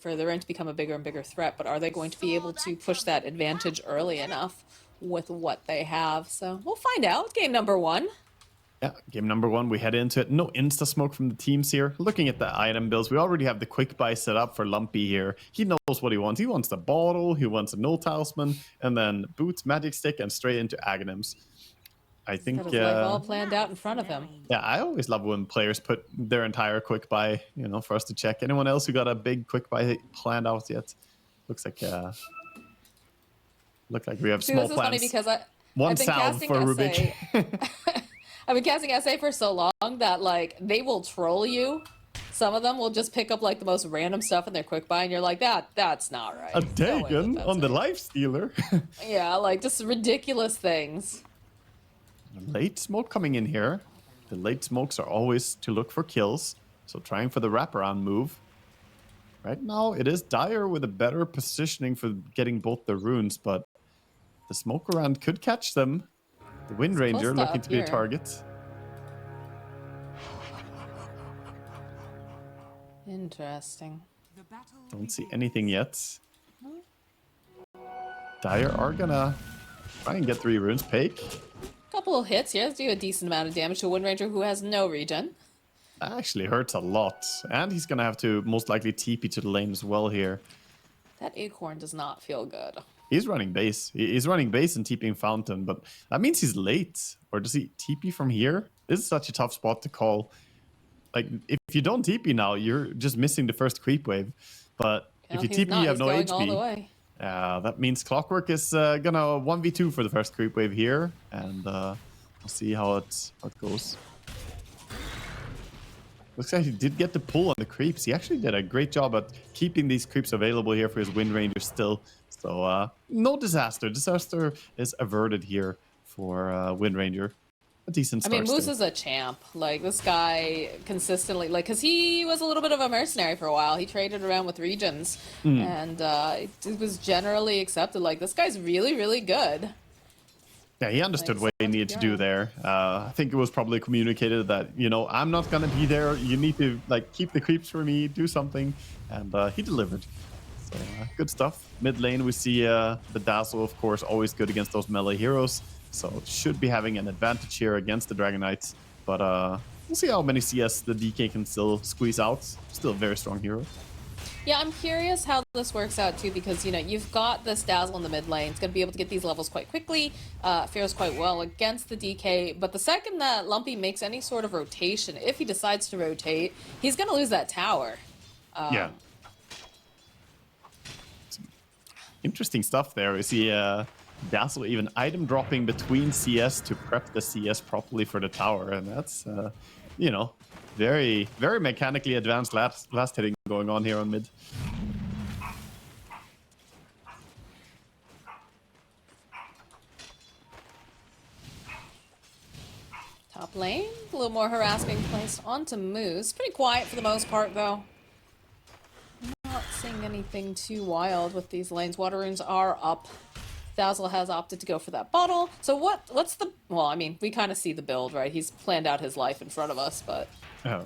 for their own to become a bigger and bigger threat, but are they going to be able to push that advantage early enough with what they have? So we'll find out. Game number 1. Yeah, game number 1, we head into it. No insta-smoke from the teams here. Looking at the item builds, we already have the quick buy set up for Lumpy here. He knows what he wants. He wants the bottle, he wants a null talisman, and then boots, magic stick, and straight into Aghanims. I think... Got his life all planned out in front of him. Yeah, I always love when players put their entire quick buy, you know, for us to check. Anyone else who got a big quick buy planned out yet? Looks like we have small this is plans. Funny because One I've been salve for Rubik. I've been casting SA for so long that, like, they will troll you. Some of them will just pick up, like, the most random stuff in their quick buy, and you're like, that's not right. A Dagon on the life stealer. Yeah, like, just ridiculous things. Late smoke coming in here. The late smokes are always to look for kills, so trying for the wraparound move. Right now, it is Dire with a better positioning for getting both the runes, but the smoke around could catch them. The Wind Ranger looking to be a target. Interesting. Don't see anything yet. Dire are gonna try and get 3 runes. Pake. Couple of hits here. Let's do a decent amount of damage to a Wind Ranger who has no regen. That actually hurts a lot. And he's gonna have to most likely TP to the lane as well here. That acorn does not feel good. He's running base. He's running base and TPing Fountain, but that means he's late. Or does he TP from here? This is such a tough spot to call. Like, if you don't TP now, you're just missing the first creep wave. But if you TP, you have no HP. That means Clockwork is gonna 1v2 for the first creep wave here. And we'll see how it goes. Looks like he did get the pull on the creeps. He actually did a great job at keeping these creeps available here for his Wind Ranger still. So, no disaster. Disaster is averted here for Wind Ranger. A decent start. I mean, Moose is a champ. Like, this guy consistently, like, because he was a little bit of a mercenary for a while. He traded around with regions, and it was generally accepted. Like, this guy's really, really good. Yeah, he understood what he needed to do there. I think it was probably communicated that, you know, I'm not going to be there. You need to, like, keep the creeps for me, do something. And he delivered. So, good stuff. Mid lane, we see the Dazzle, of course, always good against those melee heroes. So, should be having an advantage here against the Dragon Knights. But we'll see how many CS the DK can still squeeze out. Still a very strong hero. Yeah, I'm curious how this works out too, because, you know, you've got this Dazzle in the mid lane. It's going to be able to get these levels quite quickly. Fares quite well against the DK. But the second that Lumpy makes any sort of rotation, if he decides to rotate, he's going to lose that tower. Yeah. Interesting stuff there. We see Dazzle even item dropping between CS to prep the CS properly for the tower. And that's, you know, very, very mechanically advanced last hitting going on here on mid. Top lane, a little more harass being placed onto Moose. Pretty quiet for the most part, though. Not seeing anything too wild with these lanes. Water runes are up. Dazzle has opted to go for that bottle. So what's the... Well, I mean, we kind of see the build, right? He's planned out his life in front of us, but...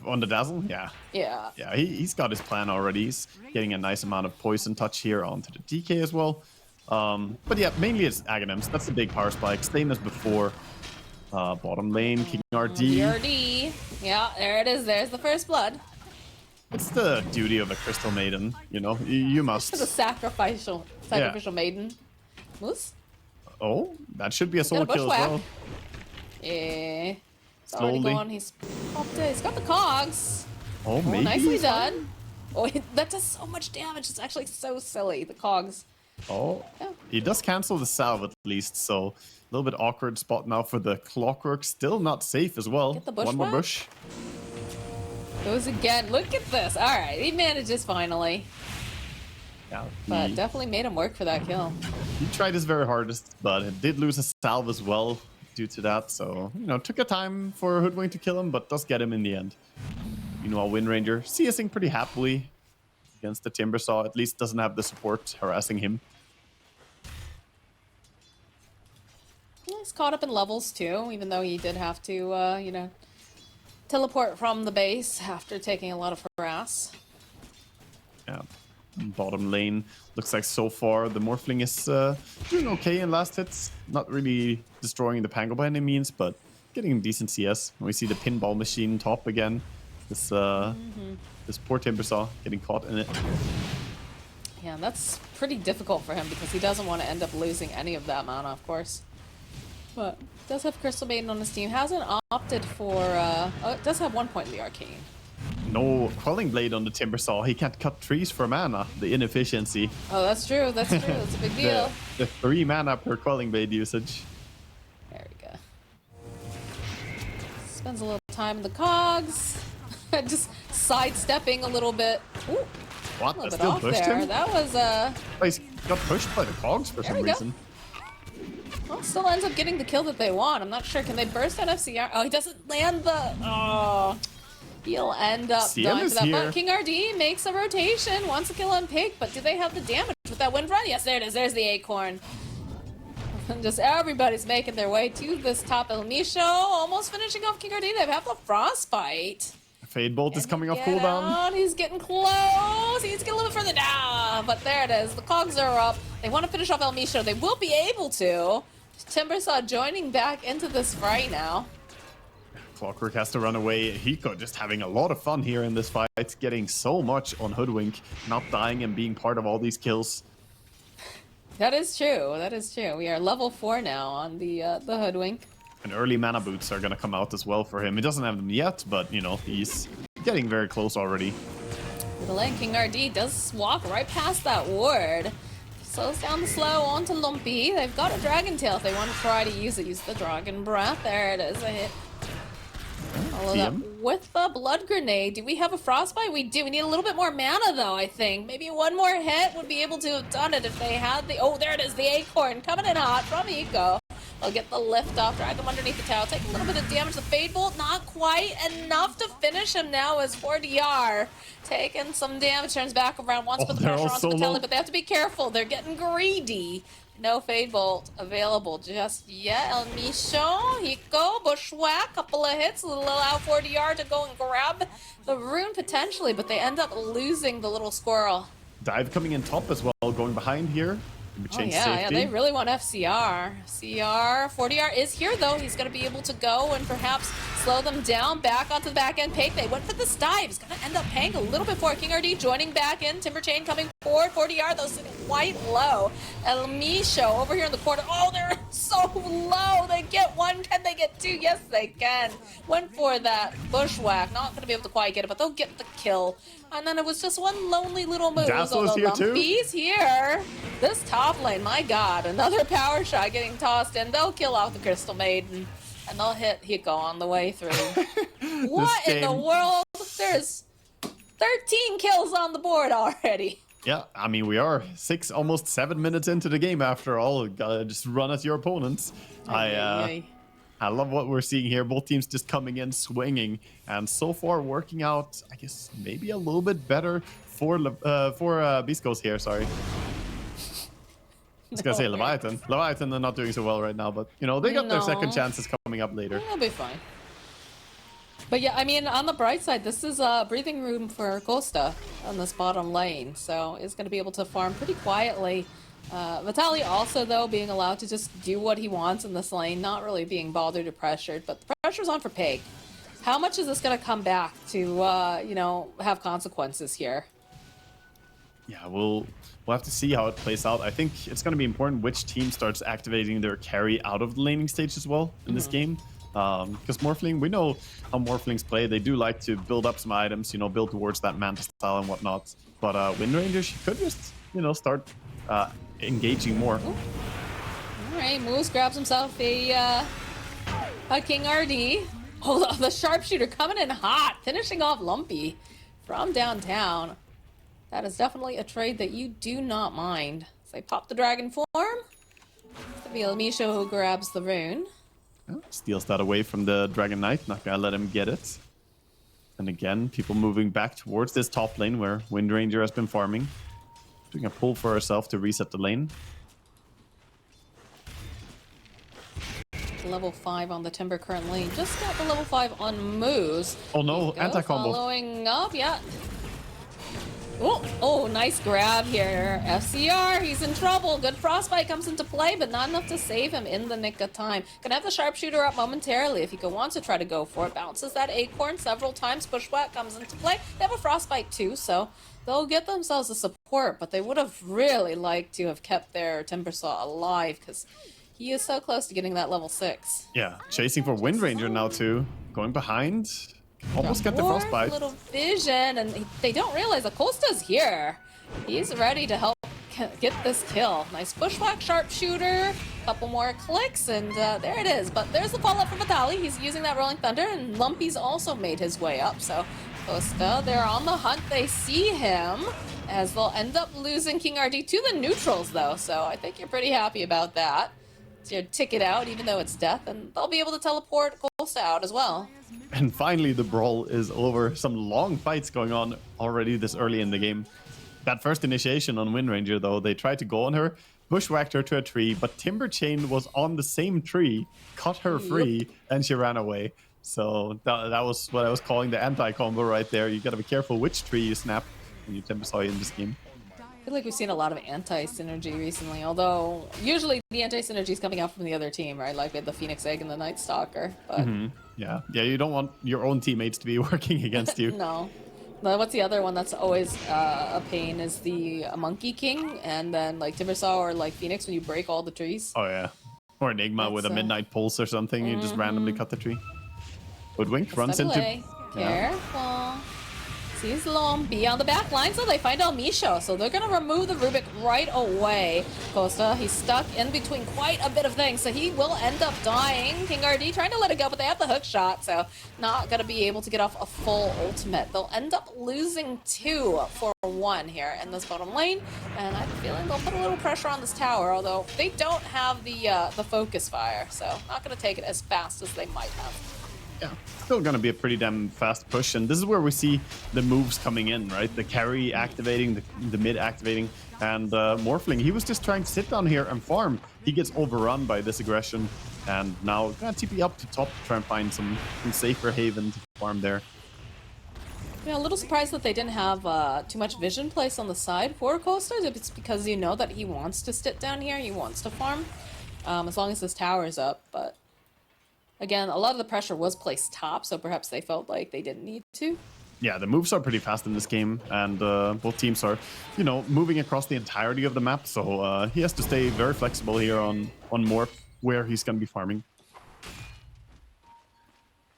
On the Dazzle? Yeah. Yeah. Yeah, he's got his plan already. He's getting a nice amount of poison touch here onto the DK as well. But yeah, mainly it's Aghanims. That's the big power spike. Same as before. Bottom lane, King RD. RD. Yeah, there it is. There's the first blood. It's the duty of a Crystal Maiden, you know? You must. The sacrificial maiden. Moose? Oh, that should be a solo kill as well. Yeah. It's already gone. He's popped it. He's got the cogs. Oh, maybe. Nicely done. Oh, that does so much damage. It's actually so silly, the cogs. Oh, yeah. He does cancel the salve at least, so a little bit awkward spot now for the Clockwork. Still not safe as well. Get the bush One more bush. Goes again. Look at this. All right, he manages finally. Yeah, but definitely made him work for that kill. He tried his very hardest, but it did lose a salve as well due to that. So, you know, took a time for Hoodwink to kill him, but does get him in the end. Meanwhile, Wind Ranger CSing pretty happily against the Timbersaw. At least doesn't have the support harassing him. Yeah, he's caught up in levels too, even though he did have to, you know, teleport from the base after taking a lot of harass. Yeah. bottom lane. Looks like so far the Morphling is doing okay in last hits. Not really destroying the Pango by any means, but getting decent CS. We see the pinball machine top again. This this poor Timbersaw getting caught in it. Yeah, that's pretty difficult for him because he doesn't want to end up losing any of that mana, of course. But does have Crystal Maiden on his team. Hasn't opted for. Oh, it does have 1 point in the Arcane. No Quelling Blade on the Timbersaw. He can't cut trees for mana. The inefficiency. Oh, that's true. That's true. That's a big deal. The 3 mana per Quelling Blade usage. There we go. Spends a little time in the cogs. Just sidestepping a little bit. Ooh, What? a little That bit still off pushed there. him? That was He's got pushed by the cogs for some we go. reason. Well, still ends up getting the kill that they want. I'm not sure. Can they burst out FCR? Oh, he doesn't land the. Oh, he'll end up CM dying is for that. here. But King RD makes a rotation, wants to kill on Pig, but do they have the damage with that wind run? Yes, there it is. There's the Acorn. And just everybody's making their way to this top El Micho, almost finishing off King RD. They have the Frostbite. Fade Bolt is coming off Get cooldown. out. He's getting close. He's getting a little bit further down. But there it is. The cogs are up. They want to finish off El Micho. They will be able to. Timbersaw joining back into this fray now. Clockwork has to run away. Hiko just having a lot of fun here in this fight, getting so much on Hoodwink, not dying and being part of all these kills. That is true. That is true. We are level 4 now on the Hoodwink. And early mana boots are gonna come out as well for him. He doesn't have them yet, but you know, he's getting very close already. The lane King RD does walk right past that ward. Slows down the slow onto Lumpy. They've got a Dragon Tail if they want to try to use it. Use the Dragon Breath. There it is. A hit. Follow that with the Blood Grenade. Do we have a Frostbite? We do. We need a little bit more mana, though, I think. Maybe one more hit would be able to have done it if they had the... Oh, there it is. The Acorn coming in hot from Eco. They'll get the lift off. Drag him underneath the tower. Take a little bit of damage. The Fade Bolt, not quite enough to finish him now as 4DR. Taking some damage. Turns back around. Wants to put the pressure onto Metallic, but they have to be careful. They're getting greedy. No Fade Bolt available just yet. El Micho, Hiko, Bushwhack, couple of hits, a little out 4DR to go and grab the rune potentially, but they end up losing the little squirrel. Dive coming in top as well, going behind here. Oh yeah, they really want FCR. CR, 4DR is here though. He's going to be able to go and perhaps slow them down. Back onto the back end Pake. They went for this dive. He's going to end up paying a little bit for it. King RD joining back in. Timber Chain coming forward. 4DR though sitting quite low. El Micho over here in the corner. Oh, they're so low. They get one. Can they get two? Yes, they can. Went for that Bushwhack. Not going to be able to quite get it, but they'll get the kill. And then it was just one lonely little move. Daslo's here too. Lumpy's here. This top lane, my god, another power shot getting tossed in. They'll kill off the Crystal Maiden, and they'll hit Hiko on the way through. What in the world? There's 13 kills on the board already. Yeah, I mean, we are almost 7 minutes into the game after all. Gotta just run at your opponents. I love what we're seeing here. Both teams just coming in, swinging, and so far working out, I guess, maybe a little bit better for beastcoast here, sorry. I was gonna say Leviathan. Leviathan are not doing so well right now, but, you know, they got their second chances coming up later. They'll be fine. But yeah, I mean, on the bright side, this is breathing room for Costa on this bottom lane, so he's going to be able to farm pretty quietly. Vitaly also, though, being allowed to just do what he wants in this lane, not really being bothered or pressured, but the pressure's on for Pig. How much is this going to come back to, you know, have consequences here? Yeah, we'll have to see how it plays out. I think it's going to be important which team starts activating their carry out of the laning stage as well in this game. Because Morphling, we know how Morphlings play. They do like to build up some items, you know, build towards that Manta style and whatnot. But Wind Ranger, she could just, you know, start engaging more. Alright, Moose grabs himself a King RD. Oh, the sharpshooter coming in hot, finishing off Lumpy from downtown. That is definitely a trade that you do not mind. So they pop the dragon form. It's the El Micho who grabs the rune. Steals that away from the Dragon Knight, not gonna let him get it. And again, people moving back towards this top lane where Wind Ranger has been farming. Doing a pull for herself to reset the lane. Level 5 on the Timber currently. Just got the level 5 on Moose. Oh no, anti-combo. Following up, yeah. Oh, nice grab here. FCR, he's in trouble. Good frostbite comes into play, but not enough to save him in the nick of time. Gonna have the sharpshooter up momentarily if he wants to try to go for it. Bounces that acorn several times. Bushwhack comes into play. They have a frostbite too, so they'll get themselves a support, but they would have really liked to have kept their Timbersaw alive because he is so close to getting that level 6. Yeah, chasing for Wind Ranger now too. Going behind. Almost get the frostbite. Little vision, and they don't realize that Costa's here. He's ready to help get this kill. Nice bushwhack, sharpshooter, couple more clicks, and there it is. But there's the follow-up from Vitali. He's using that Rolling Thunder, and Lumpy's also made his way up. So Costa, they're on the hunt. They see him, as they'll end up losing King RD to the neutrals, though. So I think you're pretty happy about that. It's your ticket out, even though it's death, and they'll be able to teleport Costa out as well. And finally, the brawl is over. Some long fights going on already this early in the game. That first initiation on Wind Ranger, though, they tried to go on her, bushwhacked her to a tree, but Timber Chain was on the same tree, cut her free, and she ran away. So that was what I was calling the anti-combo right there. You gotta be careful which tree you snap when you Timber Saw in this game. I feel like we've seen a lot of anti-synergy recently, although usually the anti-synergy is coming out from the other team, right? Like with the Phoenix Egg and the Night Stalker. But Yeah, you don't want your own teammates to be working against you. No. What's the other one that's always a pain is the Monkey King, and then like Timbersaw or like Phoenix when you break all the trees. Oh yeah, or Enigma with a Midnight Pulse or something. You just randomly cut the tree. Hoodwink runs into... Careful. Sees Lumpy on the back line, so they find El Misho. So they're going to remove the Rubik right away. Costa, he's stuck in between quite a bit of things, so he will end up dying. King RD trying to let it go, but they have the hook shot, so not going to be able to get off a full ultimate. They'll end up losing 2 for 1 here in this bottom lane, and I have a feeling they'll put a little pressure on this tower, although they don't have the focus fire, so not going to take it as fast as they might have. Yeah, still gonna be a pretty damn fast push, and this is where we see the moves coming in, right? The carry activating, the mid activating, and Morphling, he was just trying to sit down here and farm. He gets overrun by this aggression, and now gonna TP up to top to try and find some safer haven to farm there. Yeah, a little surprised that they didn't have too much vision placed on the side for Costa. If it's because you know that he wants to sit down here, he wants to farm, as long as this tower is up, but... Again, a lot of the pressure was placed top, so perhaps they felt like they didn't need to. Yeah, the moves are pretty fast in this game, and both teams are, you know, moving across the entirety of the map, so he has to stay very flexible here on Morph, where he's going to be farming.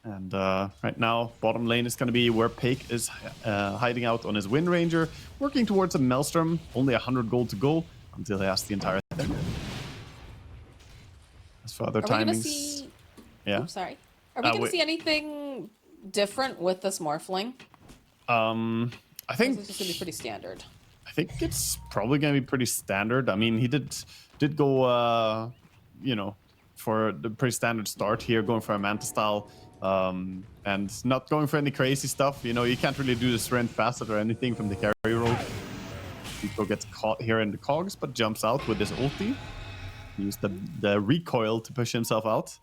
And right now, bottom lane is going to be where Pake is hiding out on his Wind Ranger, working towards a Maelstrom, only 100 gold to go, until he has the entire thing. As for other timings... Yeah. Oops, sorry. Are we going to see anything different with this Morphling? I think it's just going to be pretty standard. I think it's probably going to be pretty standard. I mean, he did go, you know, for the pretty standard start here, going for a Manta style, and not going for any crazy stuff. You know, you can't really do the strength facet or anything from the carry roll. Pico gets caught here in the cogs, but jumps out with his ulti. Use the recoil to push himself out.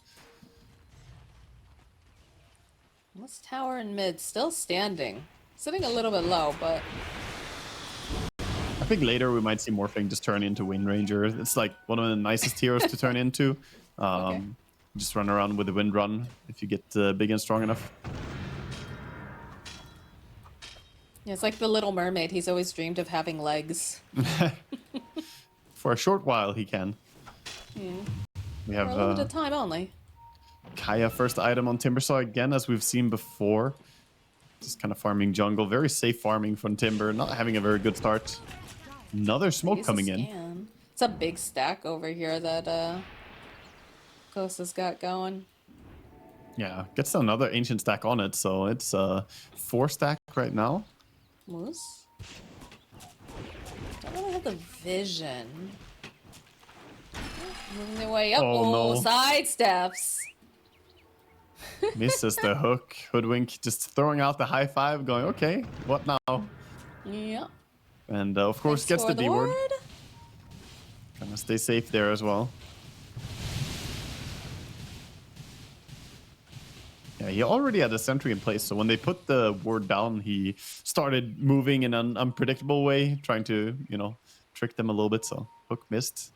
This tower in mid still standing. Sitting a little bit low, but... I think later we might see Morphling just turn into Wind Ranger. It's like one of the nicest heroes to turn into. Okay. Just run around with the Wind Run if you get big and strong enough. Yeah, it's like the Little Mermaid. He's always dreamed of having legs. For a short while he can. We have for a limited time only. Kaya first item on Timbersaw again, as we've seen before. Just kind of farming jungle. Very safe farming from Timber. Not having a very good start. Another smoke coming in. It's a big stack over here that Costa's got going. Yeah, gets another ancient stack on it, so it's 4 stack right now. Moose? Don't really have the vision. Moving their way up. Oh, no. Side steps. Misses the hook. Hoodwink just throwing out the high five, going, okay, what now? Yeah. And of course gets the D word. Gonna stay safe there as well. Yeah, he already had a sentry in place, so when they put the ward down, he started moving in an unpredictable way, trying to, you know, trick them a little bit, so hook missed.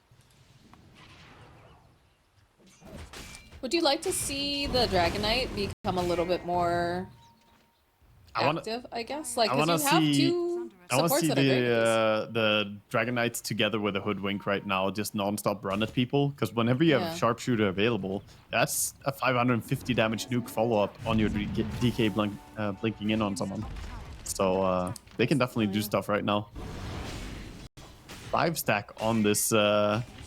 Would you like to see the Dragon Knight become a little bit more active, I guess? Like, because you have two I want to supports see that are great at these. the Dragon Knights together with a Hoodwink right now, just non-stop run at people. Because whenever you have Sharpshooter available, that's a 550 damage nuke follow-up on your DK blinking in on someone. So they can definitely do stuff right now. 5-stack on this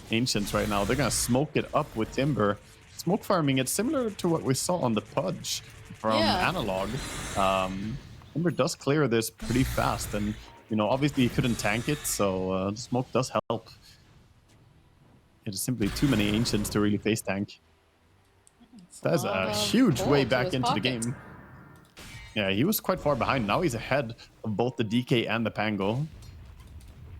Ancients right now. They're going to smoke it up with Timber. Smoke farming, it's similar to what we saw on the Pudge from Analog. Timber does clear this pretty fast, and you know, obviously he couldn't tank it, so the smoke does help. It is simply too many Ancients to really face tank. That's a huge way back into the game. Yeah, he was quite far behind. Now he's ahead of both the DK and the Pango.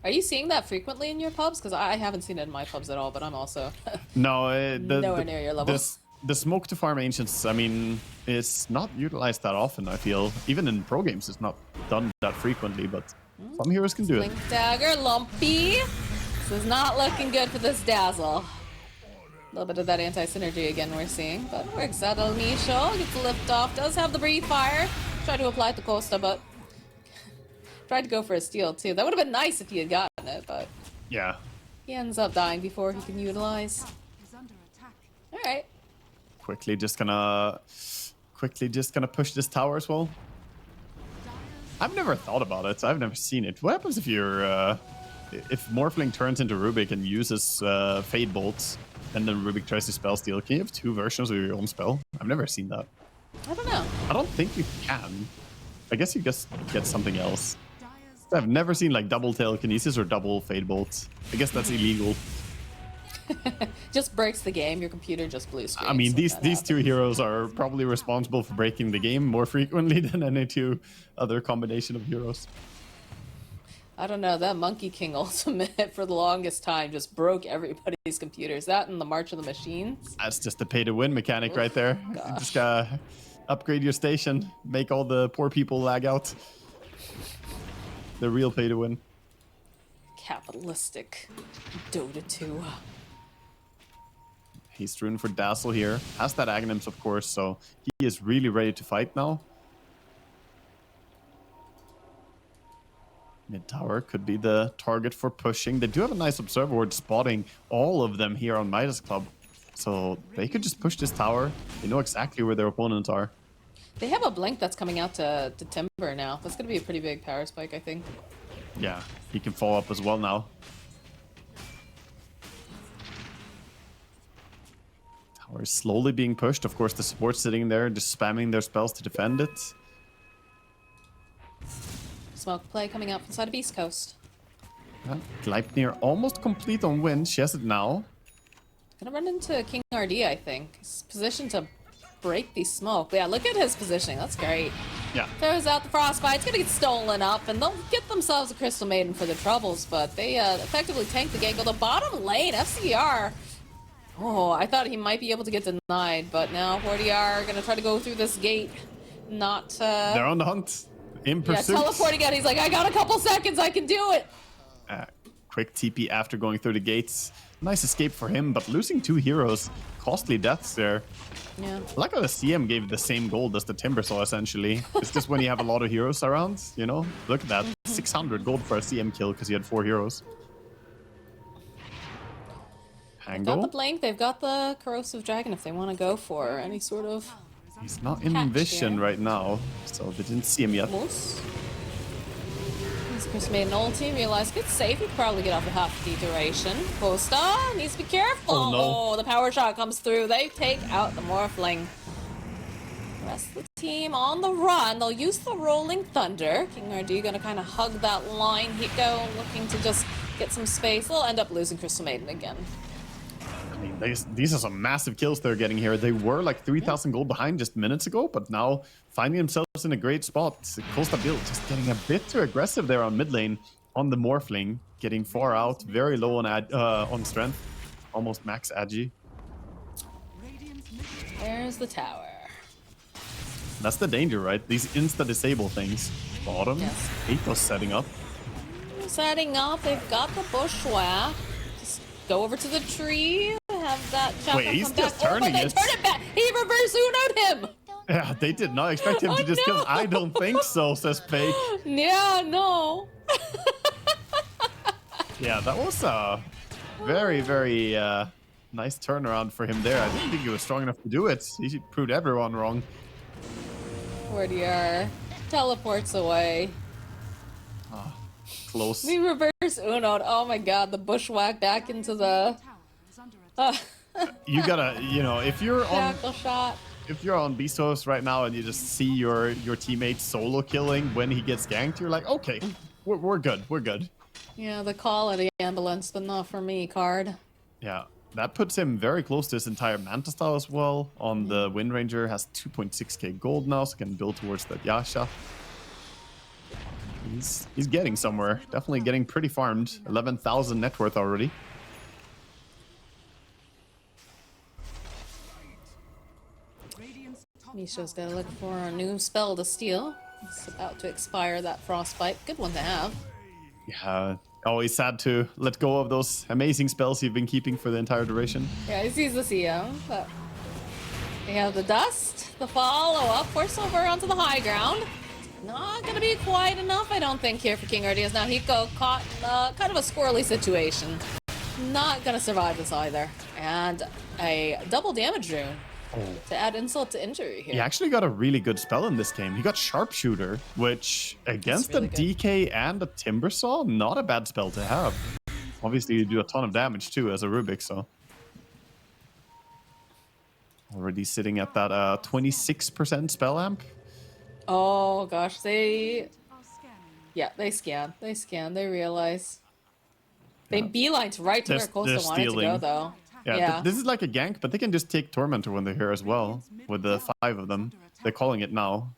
Are you seeing that frequently in your pubs? Because I haven't seen it in my pubs at all, but I'm also nowhere near your level. The smoke to farm Ancients, I mean, it's not utilized that often, I feel. Even in pro games, it's not done that frequently, but some heroes can do it. Blink Dagger, Lumpy. This is not looking good for this Dazzle. A little bit of that anti-synergy again we're seeing, but works out. Misho gets the lift off, does have the Breathe Fire. Try to apply it to Costa, but tried to go for a steal too. That would have been nice if he had gotten it, but yeah, he ends up dying before he can utilize. All right. Quickly just gonna push this tower as well. I've never thought about it. I've never seen it. What happens if you're if Morphling turns into Rubik and uses Fade Bolts, and then Rubik tries to spell steal? Can you have two versions of your own spell? I've never seen that. I don't know. I don't think you can. I guess you just get something else. I've never seen like double telekinesis or double Fade Bolts. I guess that's illegal. Just breaks the game. Your computer just blue screens. I mean, these two heroes are probably responsible for breaking the game more frequently than any two other combination of heroes. I don't know. That Monkey King ultimate for the longest time just broke everybody's computers. That and the March of the Machines. That's just the pay-to-win mechanic right there. You just gotta upgrade your station, make all the poor people lag out. The real pay-to-win. Capitalistic Dota 2. He's rooting for Dazzle here. Has that Aghanims, of course, so he is really ready to fight now. Mid tower could be the target for pushing. They do have a nice observer ward spotting all of them here on Midas Club. So they could just push this tower. They know exactly where their opponents are. They have a blink that's coming out to Timber now. That's going to be a pretty big power spike, I think. Yeah, he can follow up as well now. Tower is slowly being pushed. Of course, the support's sitting there, just spamming their spells to defend it. Smoke play coming out from the side of Beast Coast. Gleipnir almost complete on win. She has it now. Gonna run into King RD, I think. He's positioned to break the smoke. But yeah, look at his positioning. That's great. Yeah. Throws out the Frostbite. It's gonna get stolen up, and they'll get themselves a Crystal Maiden for the troubles, but they effectively tank the gank. On the bottom lane, FCR. Oh, I thought he might be able to get denied, but now 40R gonna try to go through this gate. Not, They're on the hunt. In pursuit. Yeah, teleporting out. He's like, I got a couple seconds. I can do it. Quick TP after going through the gates. Nice escape for him, but losing two heroes. Costly deaths there. Yeah. I like how the CM gave the same gold as the Timber saw, essentially. It's just when you have a lot of heroes around, you know? Look at that. 600 gold for a CM kill because he had 4 heroes. They've got the Blink, they've got the Corrosive Dragon if they want to go for any sort of... He's not in vision right now, so they didn't see him yet. Moose. Chris made an ulti, realized it's safe, he could probably get off of half the duration. Costa needs to be careful. Oh, no. Oh, the power shot comes through. They take out the Morphling. The rest of the team on the run. They'll use the Rolling Thunder. King RD gonna kind of hug that line. Hiko looking to just get some space. They'll end up losing Crystal Maiden again. I mean, these are some massive kills they're getting here. They were like 3,000 gold behind just minutes ago, but now finding themselves in a great spot. Costa build just getting a bit too aggressive there on mid lane on the Morphling, getting far out, very low on strength, almost max agi. There's the tower. That's the danger, right? These insta-disable things. Bottom. Yes. Athos setting up. Setting up, they've got the bushwhack. Just go over to the tree, have that chopper Wait, he's come back. just turning they it. turn it back! He reverse Uno'd him! Yeah, they did not expect him Oh, to just kill. no. I don't think so, says Fake. Yeah, no. Yeah, that was a very, very nice turnaround for him there. I didn't think he was strong enough to do it. He proved everyone wrong. Where do you are? Teleports away. Close. We reverse Uno'd. Oh my god, the bushwhack back into the You gotta, you know, if you're on tackle shot. Beastcoast right now and you just see your teammate solo killing when he gets ganked, you're like, okay, we're good, we're good. Yeah, the call of the ambulance, but not for me card. Yeah, that puts him very close to his entire Manta style as well. On the Wind Ranger, has 2.6k gold now, so can build towards that Yasha. He's getting somewhere. Definitely getting pretty farmed. 11,000 net worth already. Misha's gotta look for a new spell to steal. It's about to expire, that frostbite. Good one to have. Yeah, always sad to let go of those amazing spells you've been keeping for the entire duration. Yeah, he sees the CM, but we have the dust, the follow-up, force over onto the high ground. Not gonna be quite enough, I don't think, here for King Ardias. Now Hiko caught kind of a squirrely situation. Not gonna survive this either. And a double damage rune to add insult to injury here. He actually got a really good spell in this game. He got Sharpshooter, which against really a DK and a Timber Saw, not a bad spell to have. Obviously, you do a ton of damage too as a Rubik, so. Already sitting at that 26% spell amp. Oh gosh, they scan. They realize. They beelined right to where Costa wanted to go, though. Yeah, this is like a gank, but they can just take Tormentor when they're here as well. With the 5 of them. They're calling it now.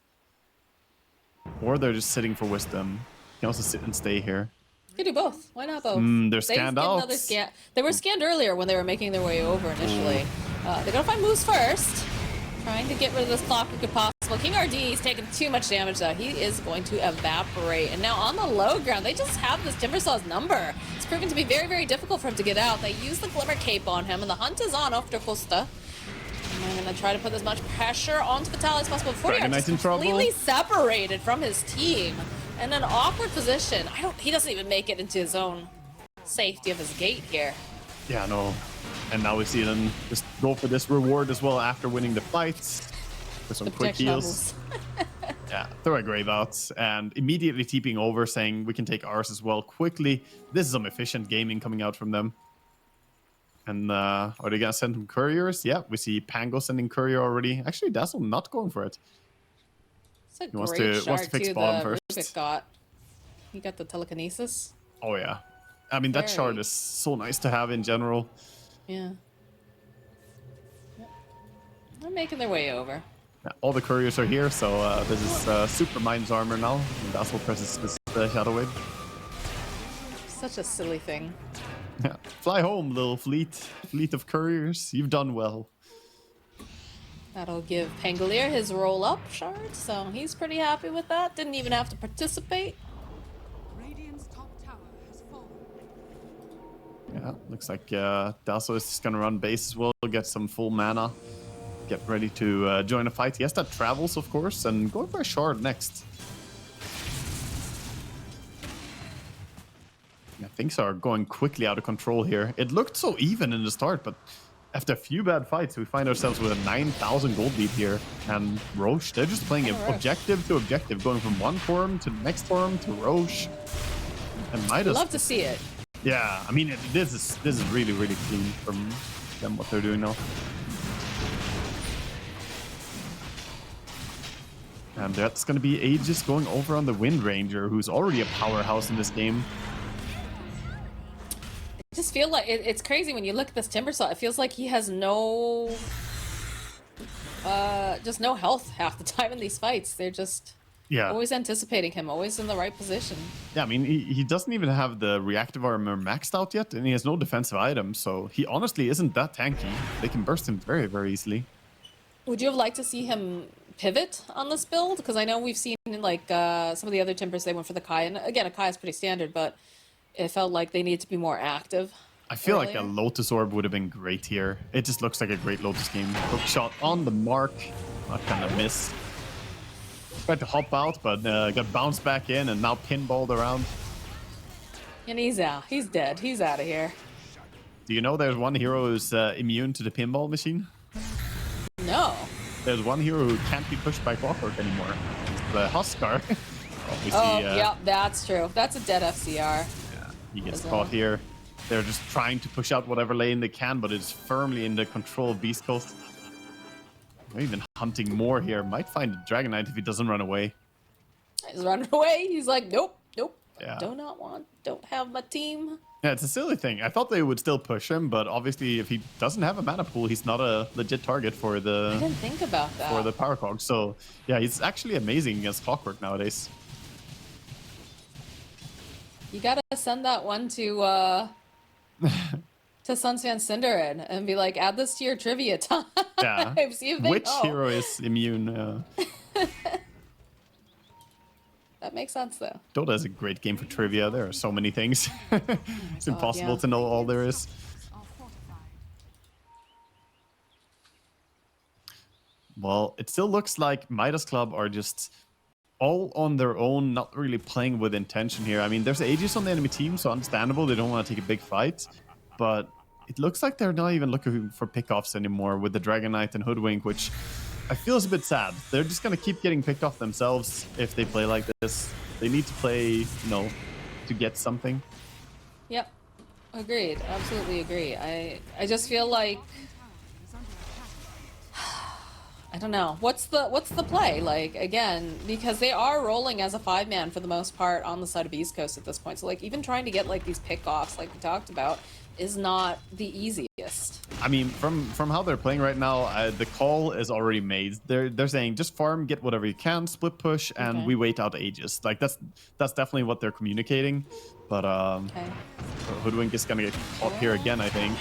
Or they're just sitting for Wisdom. You can also sit and stay here. You do both. Why not both? They're scanned out. Another scan. They were scanned earlier when they were making their way over initially. They gotta find moves first. Trying to get rid of this clock if could possible. King RD is taking too much damage though. He is going to evaporate. And now on the low ground, they just have this Timbersaw's number. It's proven to be very, very difficult for him to get out. They use the Glimmer Cape on him, and the hunt is on after Costa. And they're gonna try to put as much pressure onto Vitaly as possible before he is completely separated from his team. In an awkward position. He doesn't even make it into his own safety of his gate here. Yeah, no. And now we see them just go for this reward as well after winning the fights. For some quick heals. Yeah, throw a grave out and immediately TPing over, saying we can take ours as well quickly. This is some efficient gaming coming out from them. And are they gonna send some couriers? Yeah, we see Pango sending courier already. Actually, Dazzle not going for it. It's a He wants great to fix too, bottom the first. Rubik got. He got the telekinesis. Oh yeah, I mean that shard is so nice to have in general. Yeah. Yep. They're making their way over. Yeah, all the couriers are here, so this is Super Mind's armor now. And Dazzle presses this Shadow Wave. Such a silly thing. Yeah. Fly home, little fleet of couriers. You've done well. That'll give Pangolier his roll-up shard, so he's pretty happy with that. Didn't even have to participate. Radiant's top tower has fallen. Yeah, looks like Dazzle is just gonna run base as well, get some full mana. Get ready to join a fight. He has that travels, of course, and going for a shard next. Yeah, things are going quickly out of control here. It looked so even in the start, but after a few bad fights, we find ourselves with a 9,000 gold lead here. And Roche, they're just playing objective to objective, going from one form to the next form to Roche. And Midas. Love to see it. Yeah, I mean, this is really, really clean from them, what they're doing now. And that's going to be Aegis going over on the Wind Ranger, who's already a powerhouse in this game. I just feel like it's crazy when you look at this Timbersaw. It feels like he has just no health half the time in these fights. They're just always anticipating him, always in the right position. Yeah, I mean, he doesn't even have the reactive armor maxed out yet, and he has no defensive items, so he honestly isn't that tanky. They can burst him very, very easily. Would you have liked to see him pivot on this build, because I know we've seen like some of the other Timbers, they went for the Kai, and again, a Kai is pretty standard, but it felt like they needed to be more active. I feel like a earlier. Lotus Orb would have been great here. It just looks like a great Lotus game. Hook shot on the mark. Not gonna miss. Tried to hop out, but got bounced back in and now pinballed around. And he's out. He's dead. He's out of here. Do you know there's one hero who's immune to the pinball machine? No. There's one hero who can't be pushed by Clockwork anymore. The Huskar. Oh, yeah, that's true. That's a dead FCR. Yeah, he gets caught here. They're just trying to push out whatever lane they can, but it's firmly in the control of Beast Coast. They're even hunting more here. Might find a Dragon Knight if he doesn't run away. He's running away. He's like, nope, nope. Yeah. Don't have my team. Yeah, it's a silly thing. I thought they would still push him, but obviously if he doesn't have a mana pool, he's not a legit target for I the didn't think about that. for the power cog. So yeah, he's actually amazing against Clockwork nowadays. You gotta send that one to Sunsfan Cinderin and be like, add this to your trivia time. Yeah. See if they Which know. hero is immune? That makes sense though. Dota is a great game for trivia. There are so many things. It's impossible yeah. to know all there is. Are fortified. Well, it still looks like Midas Club are just all on their own, not really playing with intention here. I mean, there's Aegis on the enemy team, so understandable. They don't want to take a big fight. But it looks like they're not even looking for pickoffs anymore with the Dragon Knight and Hoodwink, which I feel is a bit sad. They're just going to keep getting picked off themselves if they play like this. They need to play, you know, to get something. Yep. Agreed. Absolutely agree. I just feel like Is under attack. I don't know. What's the play? Like, again, because they are rolling as a 5-man for the most part on the side of East Coast at this point. So like even trying to get like these pickoffs like we talked about is not the easiest. I mean, from how they're playing right now, the call is already made. They're saying just farm, get whatever you can, split push, and Okay. we wait out Aegis. Like that's definitely what they're communicating. But Okay. Hoodwink is gonna get caught here again, I think.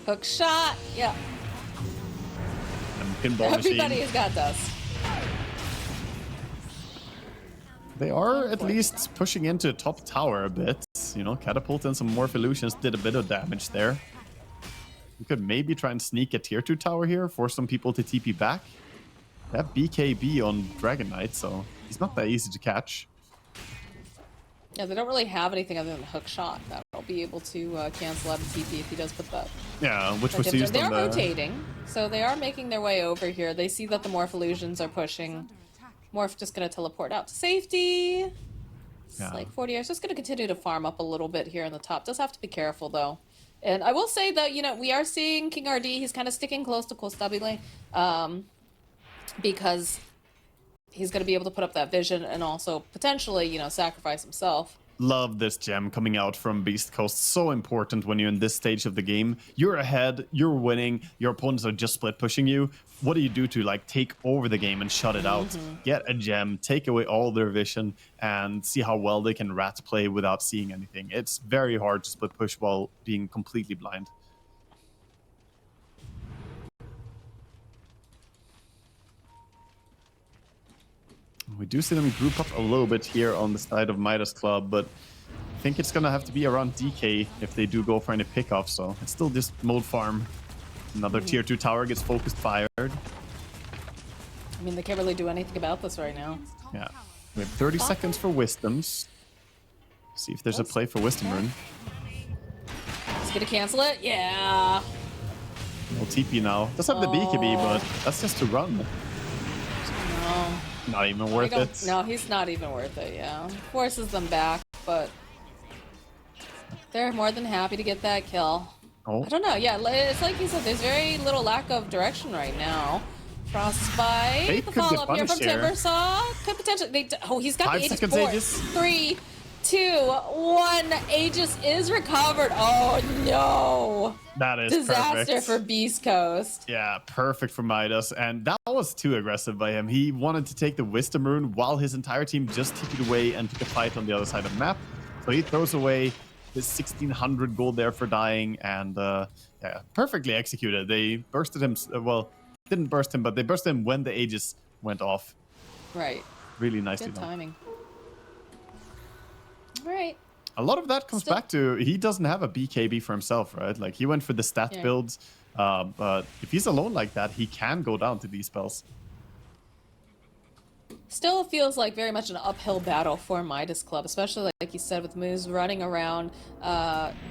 Hook shot. Yeah. And pinball Everybody machine. has got dust. They are at least pushing into top tower a bit. You know, Catapult and some Morph Illusions did a bit of damage there. We could maybe try and sneak a tier 2 tower here, force some people to TP back. They have BKB on Dragon Knight, so he's not that easy to catch. Yeah, they don't really have anything other than hook shot that'll be able to cancel out a TP if he does put that. Yeah, which that was dip used They on are the... rotating, so they are making their way over here. They see that the Morph Illusions are pushing. Under attack. Morph just gonna teleport out to safety. It's Yeah. like 40 hours. Just gonna continue to farm up a little bit here in the top. Does have to be careful though. And I will say that, you know, we are seeing King RD, he's kind of sticking close to Kostabile, because he's going to be able to put up that vision and also potentially, you know, sacrifice himself. Love this gem coming out from Beast Coast. So important when you're in this stage of the game. You're ahead, you're winning, your opponents are just split pushing you. What do you do to like take over the game and shut it out? Get a gem, take away all their vision, and see how well they can rat play without seeing anything. It's very hard to split push while being completely blind. We do see them group up a little bit here on the side of Midas Club, but I think it's gonna have to be around DK if they do go for any pickoff, so it's still just mode farm. Another tier 2 tower gets focused fired. I mean, they can't really do anything about this right now. Radiant's top Yeah. tower We have 30 seconds for Wisdoms. See if there's a play for Wisdom Rune. He's going to cancel it? Yeah. No TP now. Does have the BKB, but that's just to run. No. Not even I worth don't- it. No, he's not even worth it, yeah. Forces them back, but they're more than happy to get that kill. Oh, I don't know. Yeah, it's like you said. There's very little lack of direction right now. Frostbite. They The could get follow up here from punished here. Timbersaw could potentially. Oh, he's got 5 the Aegis seconds, force. Aegis. 3, 2, 1. Aegis is recovered. Oh no! that is Disaster perfect. for Beast Coast. Yeah, perfect for Midas, and that was too aggressive by him. He wanted to take the Wisdom Rune while his entire team just TP'd away and took a fight on the other side of the map. So he throws away his 1600 gold there for dying, and yeah, perfectly executed. They bursted him, well, didn't burst him, but they burst him when the Aegis went off. Right. Really nicely Good done. timing. All right. A lot of that comes Still- back to he doesn't have a BKB for himself, right? Like he went for the stat Yeah. builds, but if he's alone like that, he can go down to these spells. Still feels like very much an uphill battle for Midas Club, especially like you said with Moose running around,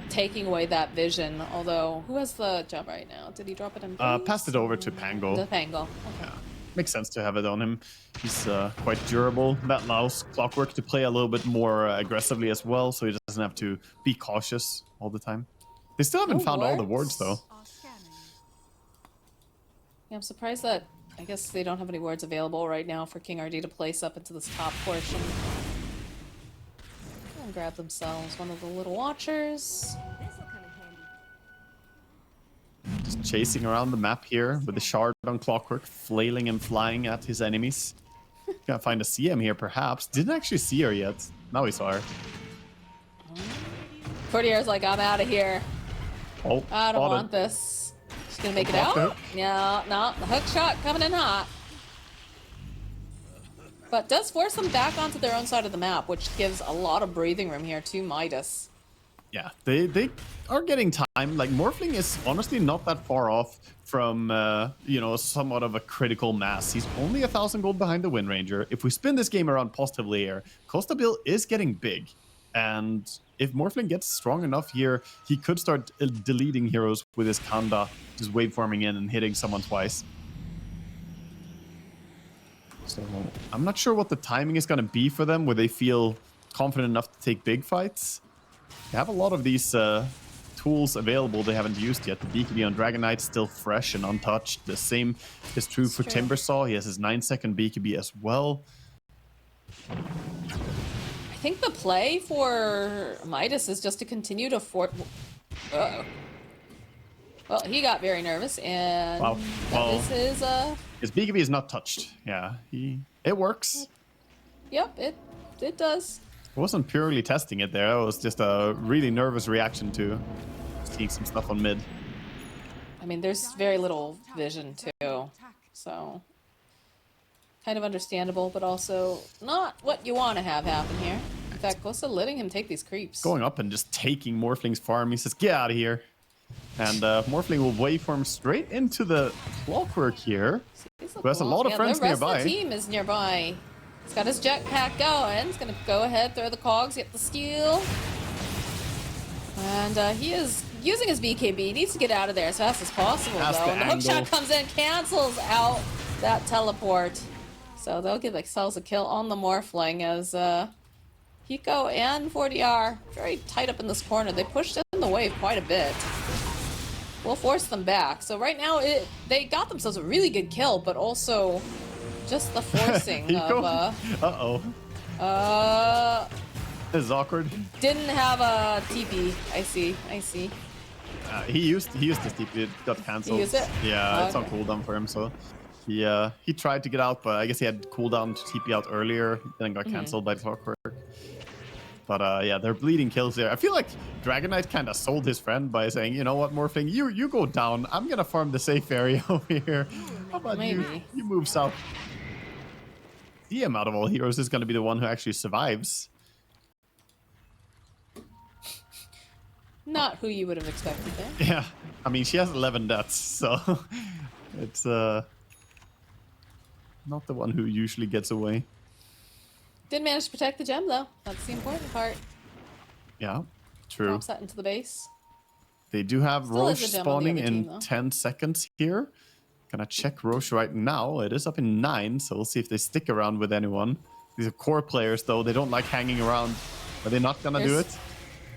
taking away that vision. Although, who has the jump right now? Did he drop it in? Passed it over to Pango. The Pango. Okay. Yeah, makes sense to have it on him. He's quite durable. That allows Clockwork to play a little bit more aggressively as well, so he doesn't have to be cautious all the time. They still haven't No found all the wards? wards, though. Are scanning. Yeah, I'm surprised that I guess they don't have any wards available right now for King RD to place up into this top portion. And grab themselves one of the little watchers. This'll come in handy. Just chasing around the map here with the shard on Clockwork, flailing and flying at his enemies. Gotta find a CM here, perhaps. Didn't actually see her yet. Now we saw her. Courtier's like, I'm out of here. Oh, I don't spotted. want this. She's gonna make it Off the out? hook. No, the hook shot coming in hot. But does force them back onto their own side of the map, which gives a lot of breathing room here to Midas. Yeah, they are getting time. Like, Morphling is honestly not that far off from, you know, somewhat of a critical mass. He's only 1,000 gold behind the Wind Ranger. If we spin this game around positively here, Costa Bill is getting big. And if Morphling gets strong enough here, he could start deleting heroes with his Kanda, just waveforming in and hitting someone twice. So I'm not sure what the timing is going to be for them, where they feel confident enough to take big fights. They have a lot of these tools available they haven't used yet. The BKB on Dragon Knight still fresh and untouched. The same is true for Timbersaw. He has his 9-second BKB as well. I think the play for Midas is just to continue to Uh-oh. Well, he got very nervous, and Wow. that Well, is his, his BKB is not touched. Yeah, it works. Yep, it does. I wasn't purely testing it there. It was just a really nervous reaction to seeing some stuff on mid. I mean, there's very little vision, too, so kind of understandable, but also not what you want to have happen here. In fact, Costa letting him take these creeps. Going up and just taking Morphling's farm. He says, get out of here. And Morphling will waveform straight into the Clockwork here. Who has a lot of friends the rest nearby. of the team is nearby. He's got his jetpack going. He's gonna go ahead, throw the cogs, get the steal. And he is using his BKB. He needs to get out of there as fast as possible, That's though. the And the hook shot angle. comes in, cancels out that teleport. So they'll give themselves a kill on the Morphling as Hiko and 40R very tight up in this corner. They pushed in the wave quite a bit. We'll force them back. So right now, they got themselves a really good kill, but also just the forcing of, Uh-oh. This is awkward. didn't have a TP. I see. He used his TP. It got cancelled. He used it? Yeah, it's on Okay. cooldown for him, so he tried to get out, but I guess he had cooldown to TP out earlier, then got cancelled by Clockwork. But yeah, they're bleeding kills there. I feel like Dragon Knight kind of sold his friend by saying, you know what, Morphling, you go down. I'm gonna farm the safe area over here. How about Maybe. you move south? DM out of all heroes is gonna be the one who actually survives. Not who you would have expected there. Yeah, I mean, she has 11 deaths, so it's not the one who usually gets away. Did manage to protect the gem, though. That's the important part. Yeah, true. Drops that into the base. They do have Still is Roche a gem on the spawning other in team, though. 10 seconds here. Gonna check Roche right now. It is up in 9, so we'll see if they stick around with anyone. These are core players, though. They don't like hanging around. Are they not gonna do it?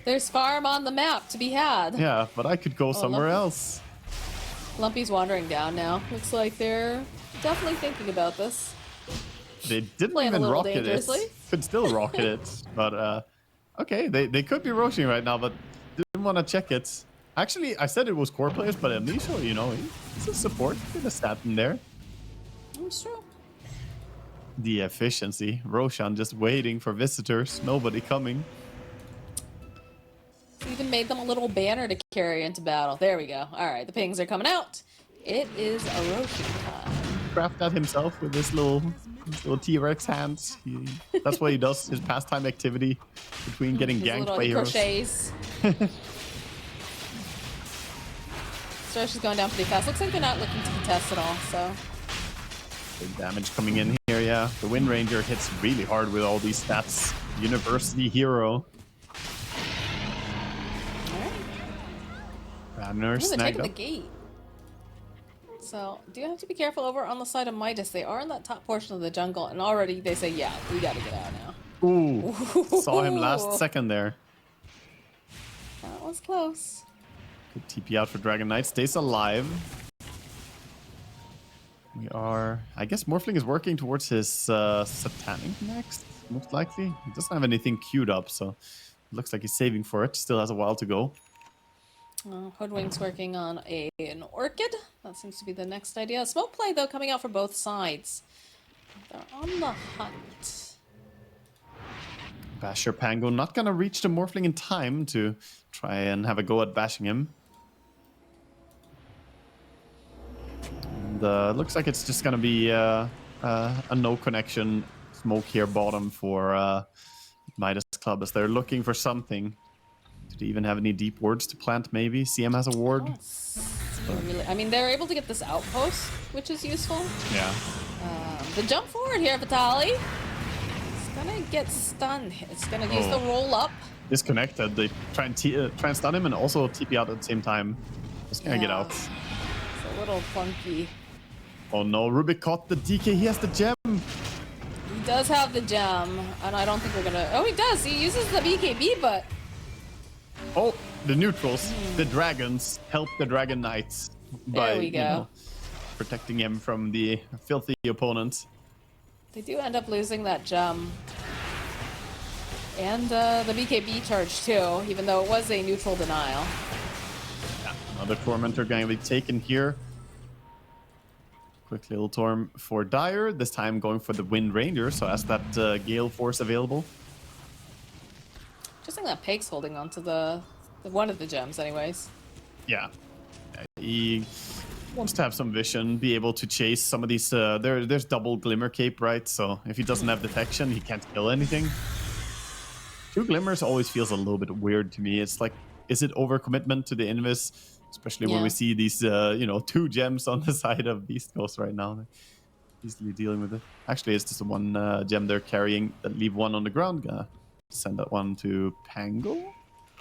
There's farm on the map to be had. Yeah, but I could go somewhere Lumpy. else. Lumpy's wandering down now. Looks like they're definitely thinking about this. They didn't Playing a even little rocket dangerously. it. Could still rocket it, but okay, they could be roaching right now, but didn't want to check it. Actually, I said it was core players, but Amnesia, you know, he's a support. Get a stat in there. It's true. The efficiency. Roshan just waiting for visitors. Nobody coming. Even made them a little banner to carry into battle. There we go. All right, the pings are coming out. It is a Roshan time. craft that himself with his little T-Rex hands. That's what he does. His pastime activity between getting His ganked little by heroes. crochets. Thresh is going down pretty fast. Looks like they're not looking to contest at all, so. Big damage coming in here, yeah. The Wind Ranger hits really hard with all these stats. University hero. Alright. Banner They're snagged taking the up. gate. So, do you have to be careful over on the side of Midas? They are in that top portion of the jungle, and already they say, yeah, we gotta get out now. Ooh, saw him last second there. That was close. Good TP out for Dragon Knight. Stays alive. We are... I guess Morphling is working towards his Satanic next, most likely. He doesn't have anything queued up, so it looks like he's saving for it. Still has a while to go. Hoodwink's working on an Orchid. That seems to be the next idea. Smoke play, though, coming out for both sides. They're on the hunt. Basher Pango not gonna reach the Morphling in time to try and have a go at bashing him. And looks like it's just gonna be a no connection smoke here bottom for Midas Club as they're looking for something. Do they even have any deep wards to plant? Maybe CM has a ward. I mean, they're able to get this outpost, which is useful. Yeah. The jump forward here, Vitali. It's gonna get stunned. It's gonna use the roll up. Disconnected. They try and stun him and also TP out at the same time. Just gonna get out. It's a little funky. Oh no, Rubik caught the DK. He has the gem. He does have the gem, and I don't think we're gonna. Oh, he does. He uses the BKB, but. Oh, the neutrals, the dragons, help the Dragon Knights by There we go. Protecting him from the filthy opponents. They do end up losing that gem. And the BKB charge too, even though it was a neutral denial. Yeah, another Tormentor going to be taken here. Quick little Torm for Dire, this time going for the Wind Ranger, so has that Gale Force available. Just think that Pake's holding on to the one of the gems anyways. Yeah. He wants to have some vision, be able to chase some of these. There's double Glimmer Cape, right? So if he doesn't have detection, he can't kill anything. 2 Glimmers always feels a little bit weird to me. It's like, is it overcommitment to the Invis? Especially when we see these, 2 gems on the side of Beast Coast right now. They're easily dealing with it. Actually, it's just the one gem they're carrying that leave one on the ground. Gonna send that one to Pango.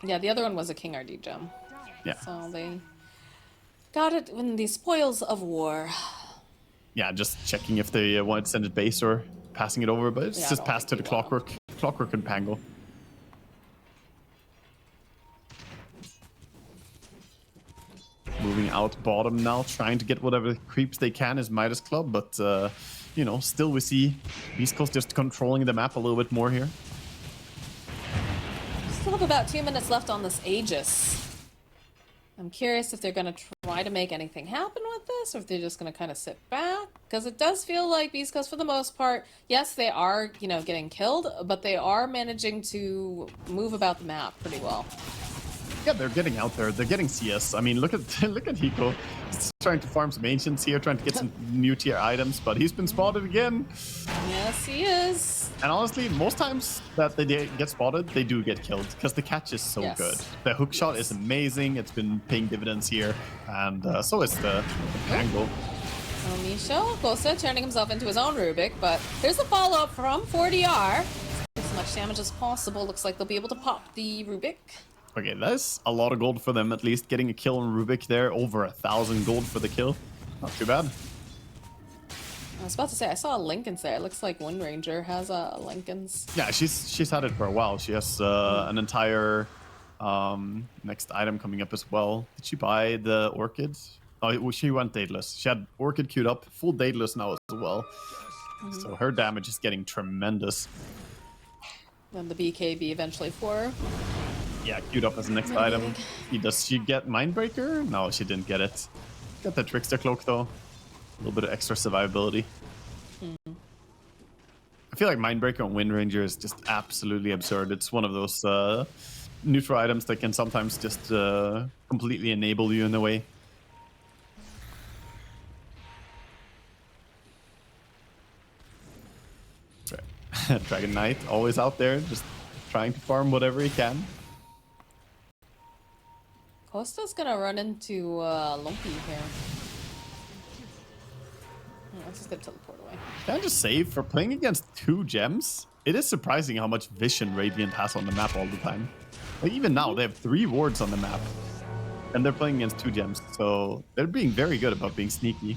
Yeah, the other one was a King RD gem. Yeah. So they got it in the spoils of war. Yeah, just checking if they want to send it base or passing it over, but it's Yeah, I just don't passed to think the he will. Clockwork and Pango. Moving out bottom now, trying to get whatever creeps they can is Midas Club, but still we see Beast Coast just controlling the map a little bit more here. Still have about 2 minutes left on this Aegis. I'm curious if they're going to try to make anything happen with this, or if they're just going to kind of sit back. Because it does feel like Beast Coast, for the most part, yes, they are, getting killed, but they are managing to move about the map pretty well. Yeah, they're getting out there. They're getting CS. I mean, look at Hiko. He's trying to farm some ancients here, trying to get some new tier items, but he's been spotted again. Yes, he is. And honestly, most times that they get spotted, they do get killed because the catch is so good. The hook shot is amazing. It's been paying dividends here, and so is the angle. So Misho, Kosa turning himself into his own Rubik, but here's the follow-up from 4DR. As much damage as possible. Looks like they'll be able to pop the Rubik. Okay, that's a lot of gold for them, at least. Getting a kill on Rubik there, over 1,000 gold for the kill. Not too bad. I was about to say, I saw a Lincoln's there. It looks like Wind Ranger has a Lincoln's. Yeah, she's had it for a while. She has an entire next item coming up as well. Did she buy the Orchids? Oh, she went Daedalus. She had Orchid queued up, full Daedalus now as well. So her damage is getting tremendous. Then the BKB eventually for her. Yeah, queued up as the next item. Does she get Mindbreaker? No, she didn't get it. Got the Trickster Cloak though. A little bit of extra survivability. I feel like Mindbreaker on Wind Ranger is just absolutely absurd. It's one of those neutral items that can sometimes just completely enable you in a way. Dragon Knight always out there, just trying to farm whatever he can. Costa's gonna run into Lumpy here. Let's just get teleport away. Can I just say, for playing against 2 gems, it is surprising how much vision Radiant has on the map all the time. Like even now, they have 3 wards on the map, and they're playing against 2 gems, so they're being very good about being sneaky.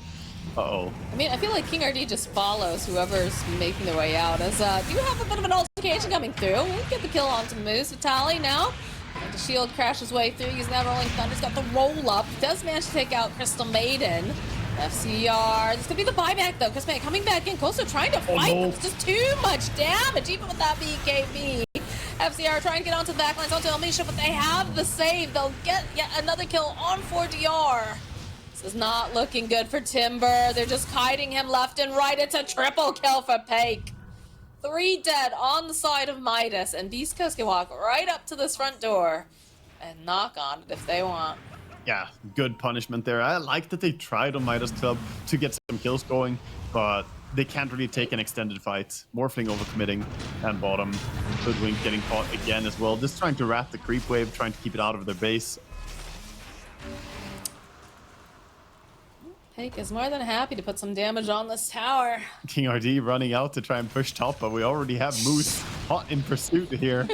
Uh-oh. I mean, I feel like King RD just follows whoever's making their way out. As do you have a bit of an altercation coming through? We'll get the kill onto Moose. Vitaly now. And the shield crashes way through. He's now rolling Thunder's got the roll up. Does manage to take out Crystal Maiden. FCR. This could be the buyback though. Chris May coming back in. Costa trying to fight, but it's just too much damage, even with that BKB. FCR trying to get onto the backlines, onto Elmisha, but they have the save. They'll get yet another kill on 4DR. This is not looking good for Timber. They're just kiting him left and right. It's a triple kill for Pake. 3 dead on the side of Midas, and Beast Coast can walk right up to this front door and knock on it if they want. Yeah, good punishment there. I like that they tried on Midas Club to get some kills going, but they can't really take an extended fight. Morphling overcommitting and bottom. Hoodwink getting caught again as well. Just trying to wrap the creep wave, trying to keep it out of their base. Pake is more than happy to put some damage on this tower. King RD running out to try and push top, but we already have Moose hot in pursuit here.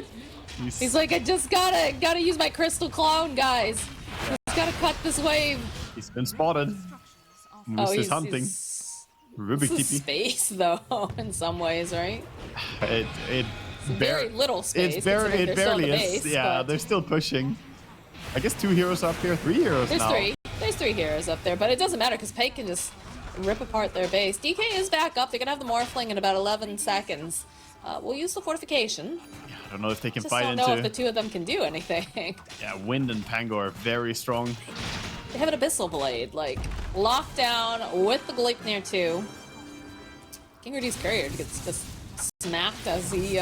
He's like, I just gotta use my crystal clone, guys. Just gotta cut this wave. He's been spotted. Moose is hunting. Ruby This is space though, in some ways, right? It very little space. It barely is. Base, yeah, but... they're still pushing. I guess 2 heroes up here, 3 heroes There's now. There's 3 heroes up there, but it doesn't matter because Pake can just rip apart their base. DK is back up. They're gonna have the Morphling in about 11 seconds. We'll use the fortification. Yeah, I don't know if they can Just fight don't into. know if the 2 of them can do anything. Yeah, Wind and Pango are very strong. They have an Abyssal Blade, like, locked down with the Gleipnir too. King Rudy's courier gets just smacked as he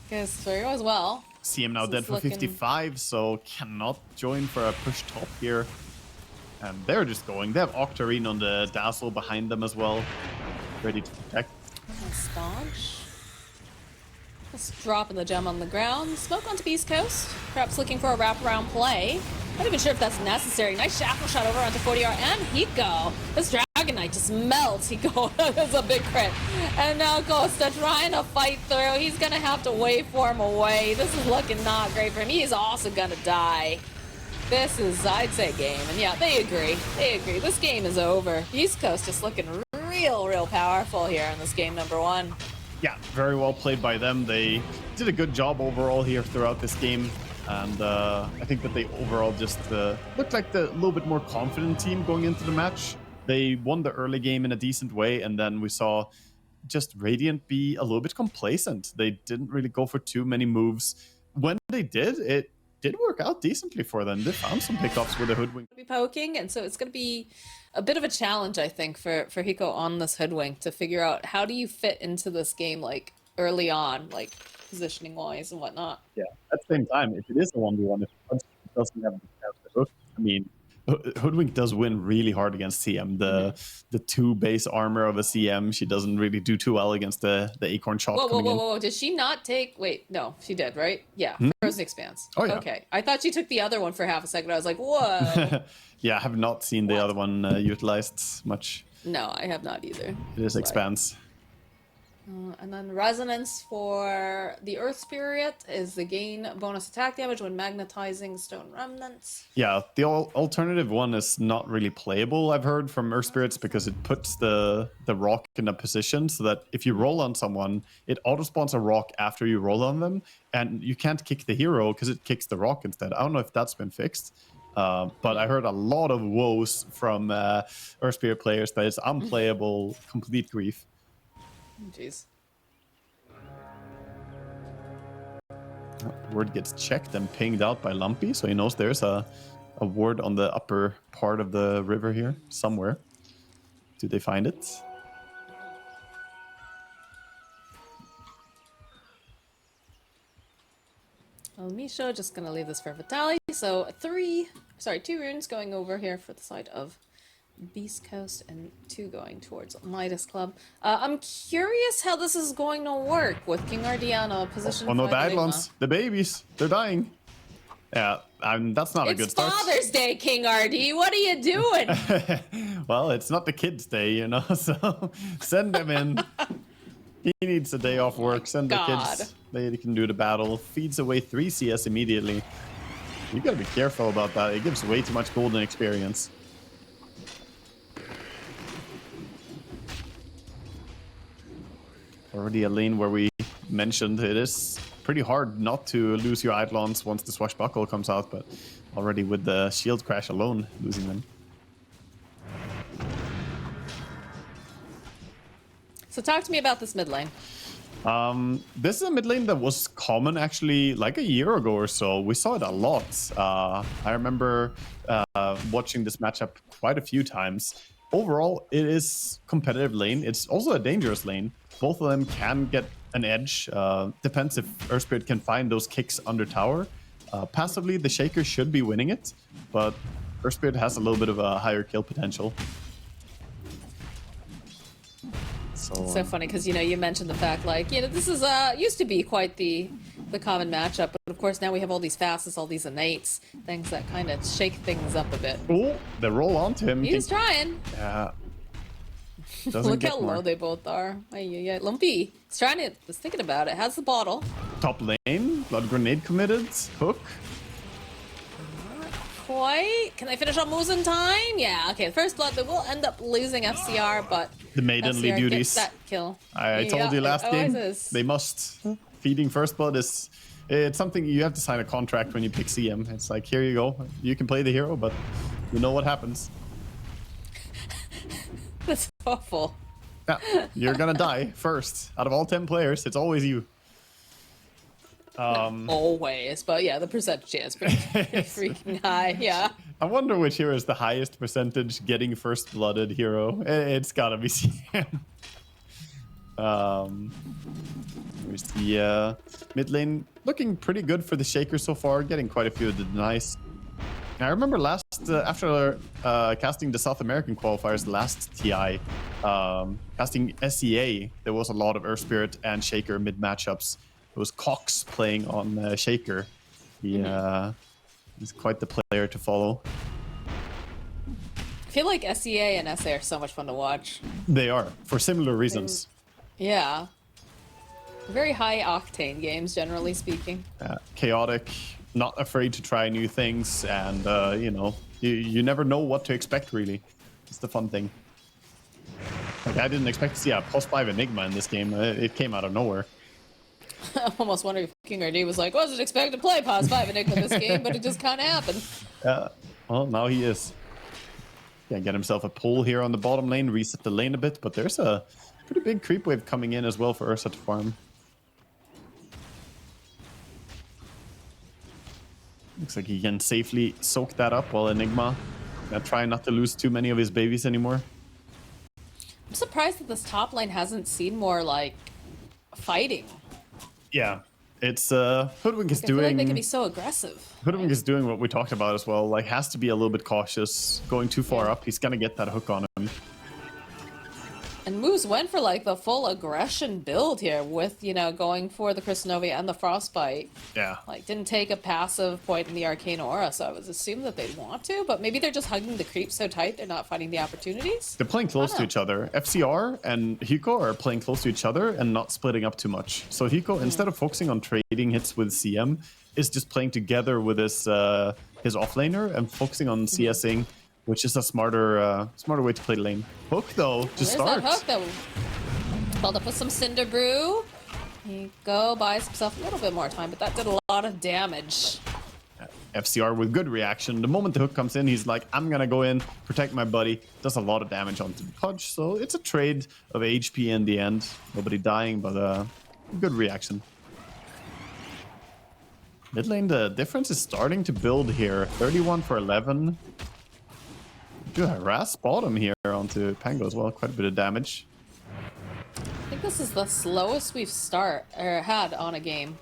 goes through as well. CM now dead for 55, so cannot join for a push top here. And they're just going. They have Octarine on the Dazzle behind them as well, ready to protect. Staunch. Just dropping the gem on the ground. Smoke onto Beast Coast. Perhaps looking for a wraparound play. Not even sure if that's necessary. Nice shackle shot over onto 40R and Hiko. This Dragon Knight just melts. Hiko, that's a big crit. And now Costa trying to fight through. He's gonna have to waveform away. This is looking not great for him. He is also gonna die. This is, I'd say, game. And yeah, they agree. They agree. This game is over. East Coast just looking real powerful here in this game number 1. Yeah, very well played by them. They did a good job overall here throughout this game. And I think that they overall just looked like the little bit more confident team going into the match. They won the early game in a decent way, and then we saw just Radiant be a little bit complacent. They didn't really go for too many moves. When they did, it did work out decently for them. They found some pickups with the Hoodwink. Be poking, and so it's going to be a bit of a challenge, I think, for Hiko on this Hoodwink to figure out how do you fit into this game, like, early on, like, positioning-wise and whatnot. Yeah, at the same time, if it is a 1v1, if it doesn't have the chance to hook, I mean, Hoodwink does win really hard against CM. The 2 base armor of a CM, she doesn't really do too well against the Acorn shot coming in. Whoa. Did she not take... Wait, no, she did, right? Yeah, Frozen Expanse. Oh, yeah. Okay, I thought she took the other one for half a second. I was like, whoa. Yeah, I have not seen the other one utilized much. No, I have not either. It is Expanse. And then Resonance for the Earth Spirit is the gain bonus attack damage when magnetizing stone remnants. Yeah, the alternative one is not really playable, I've heard from Earth Spirits, because it puts the rock in a position so that if you roll on someone, it auto-spawns a rock after you roll on them, and you can't kick the hero because it kicks the rock instead. I don't know if that's been fixed. But I heard a lot of woes from Earth Spirit players that it's unplayable, complete grief. Jeez. Word gets checked and pinged out by Lumpy, so he knows there's a ward on the upper part of the river here, somewhere. Do they find it? Well, Misha just gonna leave this for Vitaly. So 2 runes going over here for the side of Beast Coast and 2 going towards Midas Club. I'm curious how this is going to work with King Ardiano position Oh no, 5 the Enigma. Eidolons, the babies, they're dying. Yeah, that's not a good It's start. Father's Day, King RD. What are you doing? Well, it's not the kids' day, you know, so send them in. He needs a day off work. Send the God. kids. They can do the battle. Feeds away 3 CS immediately. You gotta be careful about that. It gives way too much golden experience. Already a lane where we mentioned it is pretty hard not to lose your Eidolons once the Swashbuckle comes out, but already with the shield crash alone, losing them. So talk to me about this mid lane. This is a mid lane that was common actually like a year ago or so. We saw it a lot. I remember watching this matchup quite a few times. Overall, it is competitive lane. It's also a dangerous lane. Both of them can get an edge. Depends if Earthspirit can find those kicks under tower. Passively, the Shaker should be winning it, but Earthspirit has a little bit of a higher kill potential. So funny because you mentioned the fact this is used to be quite the common matchup, but of course now we have all these fastest, all these innates, things that kind of shake things up a bit. Oh, the roll onto him. He's trying. Yeah. Look how low they both are. Yeah, Lumpy. He's trying to. Was thinking about it. Has the bottle. Top lane. Blood grenade committed. Hook. Quite. Can they finish on moves in time? Yeah. Okay. First blood. They will end up losing FCR, but The maidenly FCR duties. gets that kill. I told you last game. They must. Feeding first blood is. It's something you have to sign a contract when you pick CM. It's like, here you go. You can play the hero, but you know what happens. That's awful. Yeah, you're gonna die first. Out of all 10 players, it's always you. Always, but yeah, the percentage is pretty freaking high. Yeah. I wonder which hero is the highest percentage getting first blooded hero. It's gotta be CM. Here's the mid lane looking pretty good for the Shaker so far, getting quite a few of the denies. I remember after casting the South American qualifiers last TI, casting SEA, there was a lot of Earthspirit and Shaker mid matchups. It was Cox playing on Shaker. He is quite the player to follow. I feel like SEA and SA are so much fun to watch. They are, for similar reasons. Yeah. Very high octane games, generally speaking. Chaotic, not afraid to try new things, and you never know what to expect, really. It's the fun thing. Like, I didn't expect to see a +5 Enigma in this game. It came out of nowhere. I almost wonder if King RD was like, wasn't expecting to play +5 Enigma this game, but it just kind of happened. Well, now he is. Yeah, get himself a pull here on the bottom lane, reset the lane a bit, but there's a pretty big creep wave coming in as well for Ursa to farm. Looks like he can safely soak that up while Enigma trying not to lose too many of his babies anymore. I'm surprised that this top lane hasn't seen more, fighting. Yeah, it's Hoodwink is I feel like doing. they can be so aggressive. Hoodwink is doing what we talked about as well. Like, has to be a little bit cautious. Going too far up, he's gonna get that hook on him. And Moose went for the full aggression build here with, going for the Christnovia and the Frostbite. Yeah. Didn't take a passive point in the Arcane Aura, so I was assuming that they'd want to, but maybe they're just hugging the creep so tight they're not finding the opportunities. They're playing close to each other. FCR and Hiko are playing close to each other and not splitting up too much. So Hiko, instead of focusing on trading hits with CM, is just playing together with his offlaner and focusing on CSing, which is a smarter way to play the lane. Hook though, to start. That hook that followed up with some Cinder Brew. Hiko buys himself a little bit more time, but that did a lot of damage. FCR with good reaction. The moment the hook comes in, he's like, I'm gonna go in, protect my buddy. Does a lot of damage onto the Pudge, so it's a trade of HP in the end. Nobody dying, but good reaction. Mid lane, the difference is starting to build here. 31 for 11. Do harass bottom here onto Pango as well. Quite a bit of damage. I think this is the slowest we've had on a game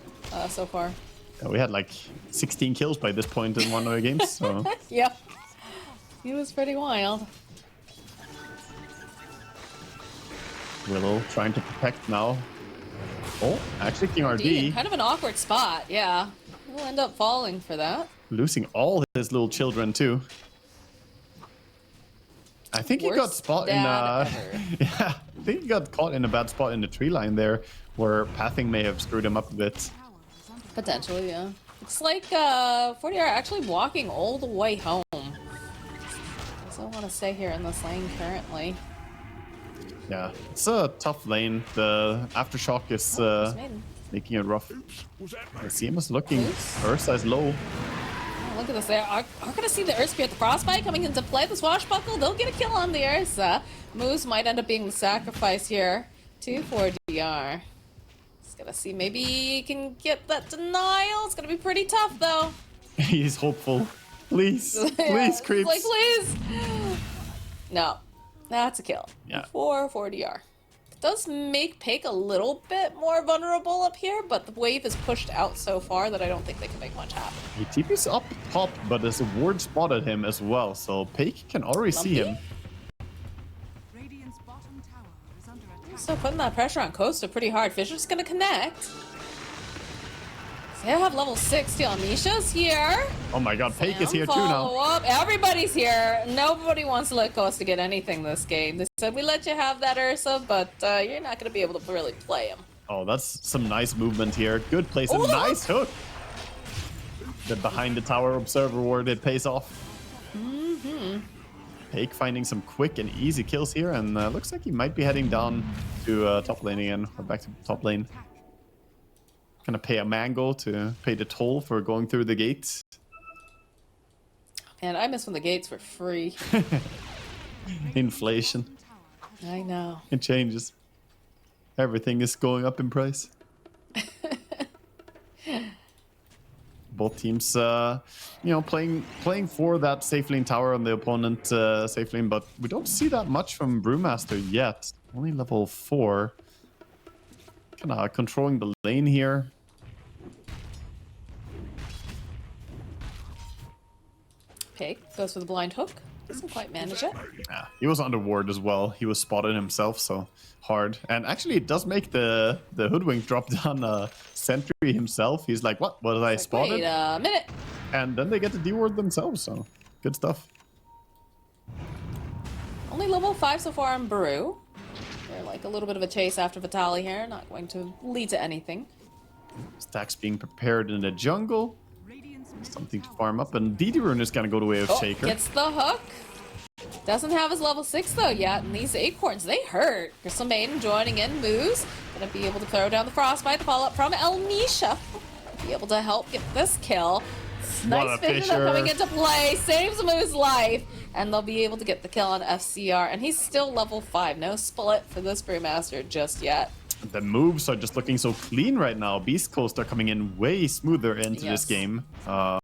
so far. Yeah, we had 16 kills by this point in one of the games. So. Yep. It was pretty wild. Willow trying to protect now. Oh, actually King Indeed, RD kind of an awkward spot, yeah. He'll end up falling for that. losing all his little children too. I think he got Worst spot in dad ever. yeah, I think he got caught in a bad spot in the tree line there, where pathing may have screwed him up a bit. Tower is under Potentially, yeah. It's like 40 are actually walking all the way home. Doesn't want to stay here in this lane currently. Yeah, it's a tough lane. The aftershock is Just maiden. making it rough. The CM is looking. Oops. Ursa is low. Oh, look at this. They are going to see the Earth Spirit, the Frostbite coming into play. The Swashbuckle, they'll get a kill on the Ursa. Moose might end up being the sacrifice here to 4DR. Just gonna see maybe he can get that denial. It's gonna be pretty tough though. He's hopeful. Please, Yeah, please, it's creeps. like, please. No, that's a kill. Yeah. For 4DR. It does make Pake a little bit more vulnerable up here, but the wave is pushed out so far that I don't think they can make much happen. He TP's up top, but there's a ward spotted him as well, so Pake can already see him. Radiant's bottom tower is under attack. So putting that pressure on Costa pretty hard. Fisher's gonna connect. They have level 60 on Misha's here. Oh my god, Pake is Sam, here too follow now. up. Everybody's here. Nobody wants to let Costa get anything this game. They said we let you have that Ursa, but you're not gonna be able to really play him. Oh, that's some nice movement here. Good place. A Oh, nice hook. The behind the tower observer ward, it pays off. Pake finding some quick and easy kills here, and looks like he might be heading down to top lane again, or back to top lane. Gonna pay a mango to pay the toll for going through the gates. And I miss when the gates were free. Inflation, I know. it changes. Everything is going up in price. Both teams, playing for that safe lane tower on the opponent safe lane, but we don't see that much from Brewmaster yet. Only level 4. Kind of controlling the lane here. Pig goes for the blind hook. Doesn't quite manage it. Yeah, he was under ward as well. He was spotted himself, so hard. And actually, it does make the hoodwink drop down a sentry himself. He's like, what? Was I spotted? Wait a minute. And then they get the D-ward themselves, so good stuff. Only level 5 so far on Brew. They're like a little bit of a chase after Vitali here. Not going to lead to anything. Stacks being prepared in the jungle. Radiant's Something to farm up, and DD Rune is gonna go the way of Oh, Shaker. gets the hook. Doesn't have his level 6 though yet, and these acorns, they hurt. Crystal Maiden joining in, moves. Gonna be able to throw down the Frostbite, the follow-up from Elmisha. Be able to help get this kill. Nice a vision Fisher. coming into play, saves Moo's life, and they'll be able to get the kill on FCR. And he's still level 5, no split for this Brewmaster just yet. The moves are just looking so clean right now. Beast Coast are coming in way smoother into this Yes. game.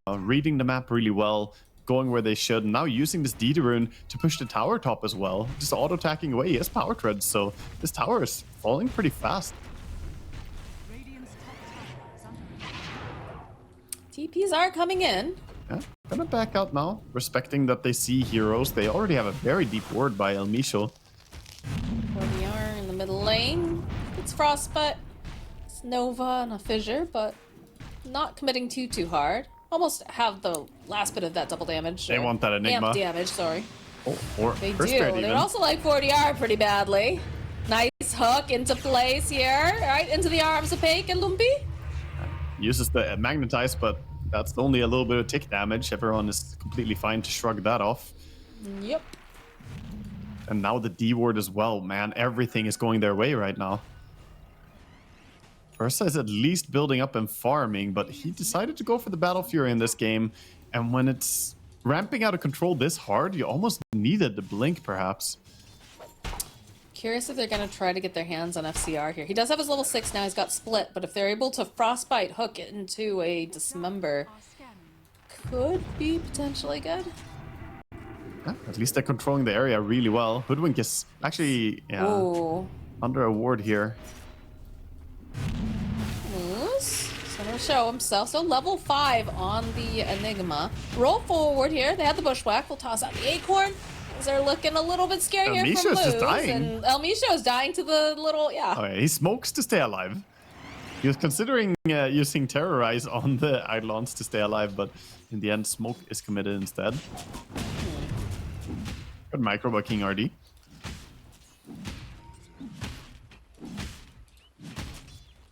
Reading the map really well, going where they should. Now using this DD Rune to push the tower top as well. Just auto-attacking away. He has power treads, so this tower is falling pretty fast. Radiant's top tower is under attack. TPs are coming in. Yeah, gonna back out now, respecting that they see heroes. They already have a very deep ward by El Micho. Where we are in the middle lane. It's Frostbite, it's Nova, and a Fissure, but not committing too hard. Almost have the last bit of that double damage. They or want that Enigma. Amp damage, sorry. Oh, or They first do. trade They'd even. also like 40R pretty badly. Nice hook into place here, right into the arms of Pake and Lumpy. Uses the magnetize, but that's only a little bit of tick damage. Everyone is completely fine to shrug that off. Yep. And now the D ward as well, man. Everything is going their way right now. Ursa is at least building up and farming, but he decided to go for the Battle Fury in this game. And when it's ramping out of control this hard, you almost needed the blink, perhaps. Curious if they're going to try to get their hands on FCR here. He does have his level 6 now, he's got split, but if they're able to Frostbite hook it into a Dismember, Are scanning. could be potentially good. Yeah, at least they're controlling the area really well. Hoodwink is actually Ooh. under a ward here. Moose. So he'll show himself. So level 5 on the Enigma. Roll forward here. They have the Bushwhack. We'll toss out the Acorn. Things are looking a little bit scary here from Misha's just Luz, dying. and El Misha is dying to the little, yeah. Oh, yeah, he smokes to stay alive. He was considering using Terrorize on the Eidolons to stay alive, but in the end, Smoke is committed instead. Good micro by King RD.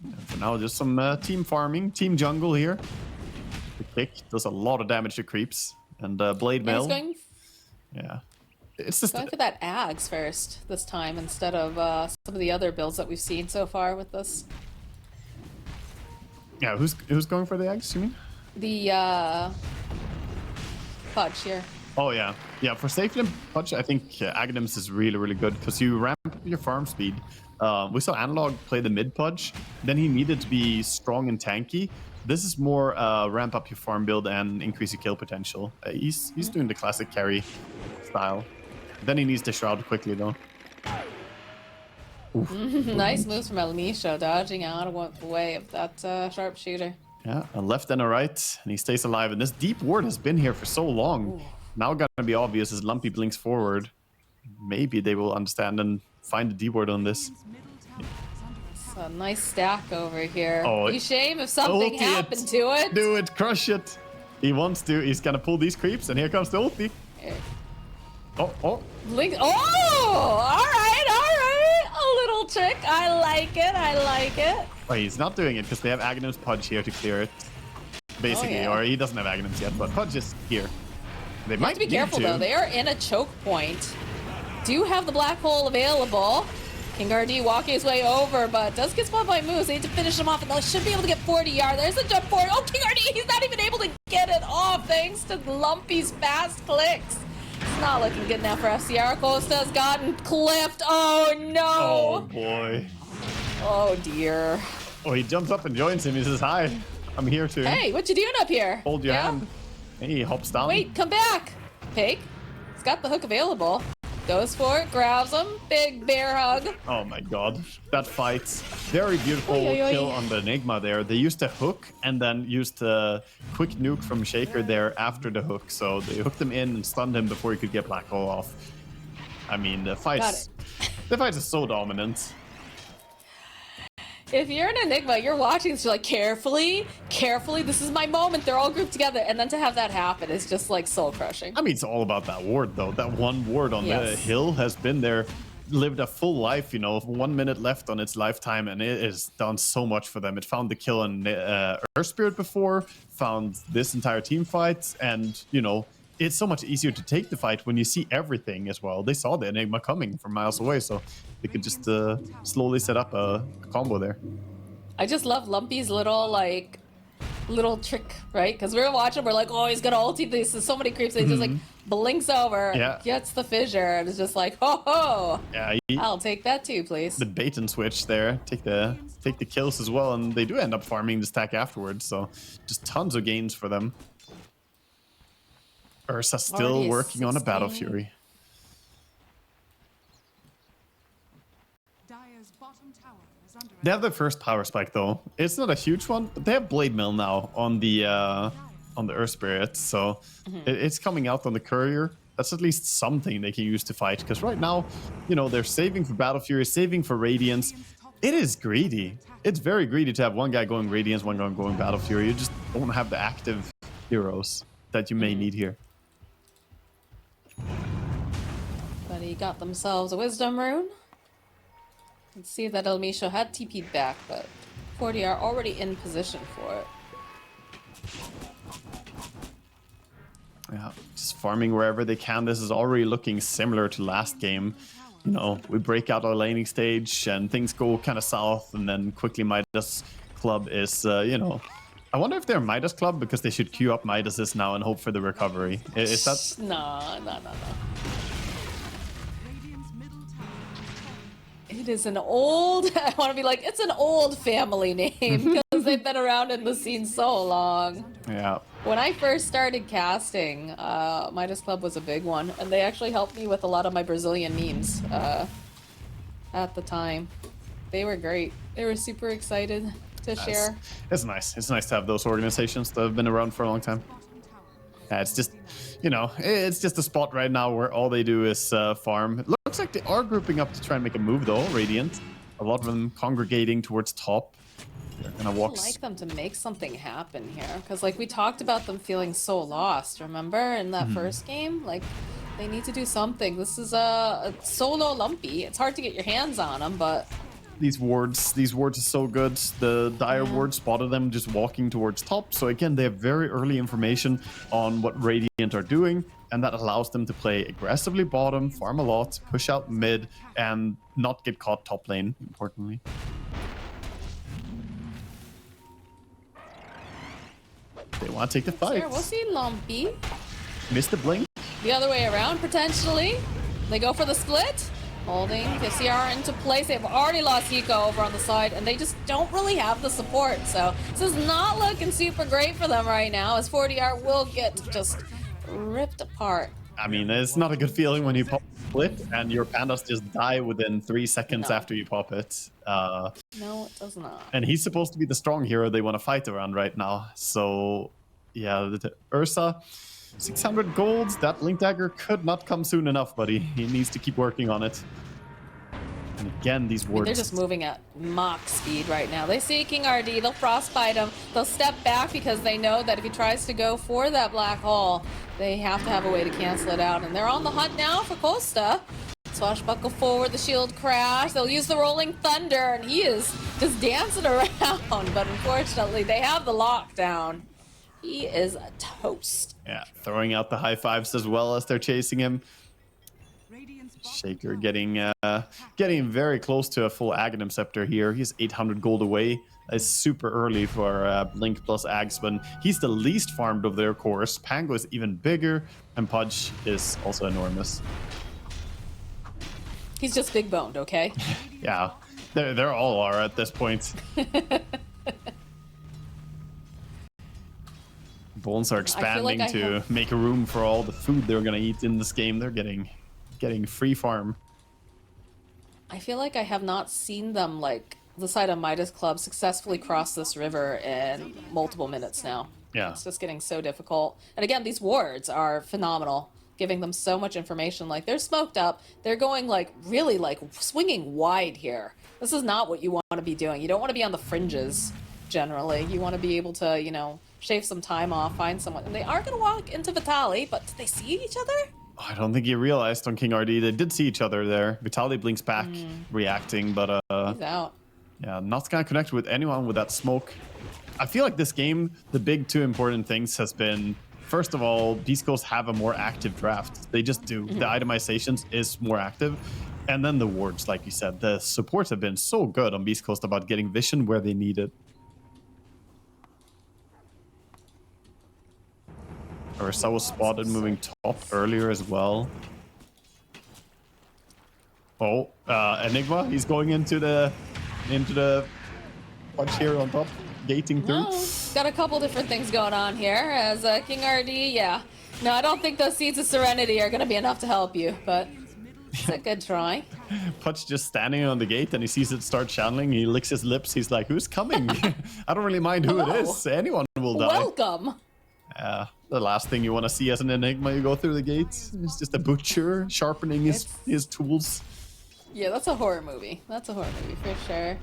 And for now, just some team farming, team jungle here. The kick does a lot of damage to creeps. And Blade Yeah, he's Mail. going, Yeah. It's just... going for that Ags first this time instead of some of the other builds that we've seen so far with this. Yeah, who's going for the eggs, you mean? The Fudge here. Oh, yeah. Yeah, for safety and Fudge, I think Aghanim's is really, really good because you ramp up your farm speed. We saw Analog play the mid Pudge. Then he needed to be strong and tanky. This is more ramp up your farm build and increase your kill potential. He's doing the classic carry style. Then he needs to shroud quickly, though. Nice moves from El Misha, dodging out of the way of that sharpshooter. Yeah, a left and a right, and he stays alive. And this deep ward has been here for so long. Ooh. Now gonna be obvious as Lumpy blinks forward. Maybe they will understand and find the deep ward on this. It's a nice stack over here. Oh, be shame if something happened to it. Do it, crush it. He wants to. He's gonna pull these creeps, and here comes the ulti. Here. Oh. Blink. Oh, all right. A little trick. I like it. Oh, he's not doing it because they have Aghanim's Pudge here to clear it. Basically, yeah. Or he doesn't have Aghanim's yet, but Pudge is here. They might be careful though. They are in a choke point. Do have the black hole available. King RD walking his way over, but does get spotted by moves. They need to finish him off, and they should be able to get 40 yards. There's a jump forward. Oh, King RD, he's not even able to get it off thanks to Lumpy's fast clicks. It's not looking good now for FCR. Costa's gotten clipped. Oh no! Oh boy. Oh dear. Oh, he jumps up and joins him. He says, "Hi, I'm here too." Hey, what you doing up here? Hold your hand. Hey, he hops down. Wait, come back. Pig. He's got the hook available. Goes for it, grabs him. Big bear hug. Oh my god. That fight. Very beautiful kill on the Enigma there. They used a hook and then used a quick nuke from Shaker there after the hook. So they hooked him in and stunned him before he could get Black Hole off. I mean, the fight is so dominant. If you're an Enigma, you're watching this, you're like, carefully, this is my moment. They're all grouped together. And then to have that happen is just like soul crushing. I mean, it's all about that ward, though. That one ward on the hill has been there, lived a full life, 1 minute left on its lifetime, and it has done so much for them. It found the kill on Earth Spirit before, found this entire team fight, and, it's so much easier to take the fight when you see everything as well. They saw the Enigma coming from miles away, so they could just slowly set up a combo there. I just love Lumpy's little trick, right? Because we're watching, we're like, oh, he's gonna ulti this. There's so many creeps. And he just blinks over, gets the fissure, and it's just like, ho. Yeah, I'll take that too, please. The bait and switch there, take the kills as well, and they do end up farming the stack afterwards. So just tons of gains for them. Ursa still working on a Battle Fury. They have the first power spike though. It's not a huge one, but they have Blade Mill now on the Earth Spirit, so it's coming out on the Courier. That's at least something they can use to fight. Because right now, they're saving for Battle Fury, saving for Radiance. It is greedy. It's very greedy to have one guy going Radiance, one guy going Battle Fury. You just don't have the active heroes that you may need here. But he got themselves a Wisdom Rune. Let's see that El Misha had TP'd back, but 40 are already in position for it. Yeah, just farming wherever they can. This is already looking similar to last game. We break out our laning stage and things go kind of south, and then quickly Midas Club is, I wonder if they're Midas Club because they should queue up Midas's now and hope for the recovery. Is that? No. It is an old, I want to be like, it's an old family name because they've been around in the scene so long. Yeah. When I first started casting, Midas Club was a big one, and they actually helped me with a lot of my Brazilian memes at the time. They were great. They were super excited to share. It's nice. It's nice to have those organizations that have been around for a long time. It's just, you know, it's just a spot right now where all they do is farm. It looks like they are grouping up to try and make a move, though, Radiant. A lot of them congregating towards top. They're gonna walk. I'd like them to make something happen here, because like we talked about them feeling so lost, remember, in that first game? Like, they need to do something. This is a solo Lumpy. It's hard to get your hands on them, but... These wards are so good. The Dire ward spotted them just walking towards top. So again, they have very early information on what Radiant are doing, and that allows them to play aggressively bottom, farm a lot, push out mid, and not get caught top lane, importantly. They want to take the fight. Sure, we'll see Lumpy. Missed the blink. The other way around, potentially. They go for the split. Holding the CR into place. They've already lost Hiko over on the side, and they just don't really have the support. So this is not looking super great for them right now, as 40R will get just ripped apart. I mean, it's not a good feeling when you pop a split and your pandas just die within 3 seconds after you pop it. No, it does not. And he's supposed to be the strong hero they want to fight around right now. So, yeah, the Ursa, 600 gold. That Link Dagger could not come soon enough, buddy. He needs to keep working on it. And again, these wards... They're just moving at Mach speed right now. They see King RD, they'll frostbite him. They'll step back because they know that if he tries to go for that black hole, they have to have a way to cancel it out. And they're on the hunt now for Costa. Swashbuckle forward, the shield crash. They'll use the Rolling Thunder, and he is just dancing around. But unfortunately, they have the lockdown. He is a toast. Yeah, throwing out the high fives as well as they're chasing him. Shaker getting very close to a full Aghanim Scepter here. He's 800 gold away. That's super early for Blink plus Agsman. He's the least farmed of their course. Pango is even bigger, and Pudge is also enormous. He's just big boned, okay? Yeah, they're all are at this point. Bones are expanding to make room for all the food they're gonna eat in this game. They're getting free farm. I feel like I have not seen them, like, the side of Midas Club successfully cross this river in multiple minutes now. Yeah. It's just getting so difficult. And again, these wards are phenomenal, giving them so much information. Like, they're smoked up. They're going, like, really, like, swinging wide here. This is not what you want to be doing. You don't want to be on the fringes, generally. You want to be able to, you know, shave some time off, find someone. And they are going to walk into Vitali, but did they see each other? I don't think he realized on King RD. They did see each other there. Vitali blinks back, reacting, but he's out. Yeah, not gonna connect with anyone with that smoke. I feel like this game, the big two important things has been, first of all, Beast Coast have a more active draft. They just do. The itemizations is more active. And then the wards, like you said. The supports have been so good on Beast Coast about getting vision where they need it. Ursa was spotted moving top earlier as well. Oh, Enigma, he's going into the punch here on top, gating through. Got a couple different things going on here as King RD, yeah. No, I don't think those Seeds of Serenity are going to be enough to help you, but it's a good try. Putch just standing on the gate and he sees it start channeling. He licks his lips. He's like, who's coming? I don't really mind who it is. Anyone will die. Welcome. The last thing you want to see as an Enigma, you go through the gates. It's just a butcher sharpening his tools. Yeah, that's a horror movie. That's a horror movie for sure.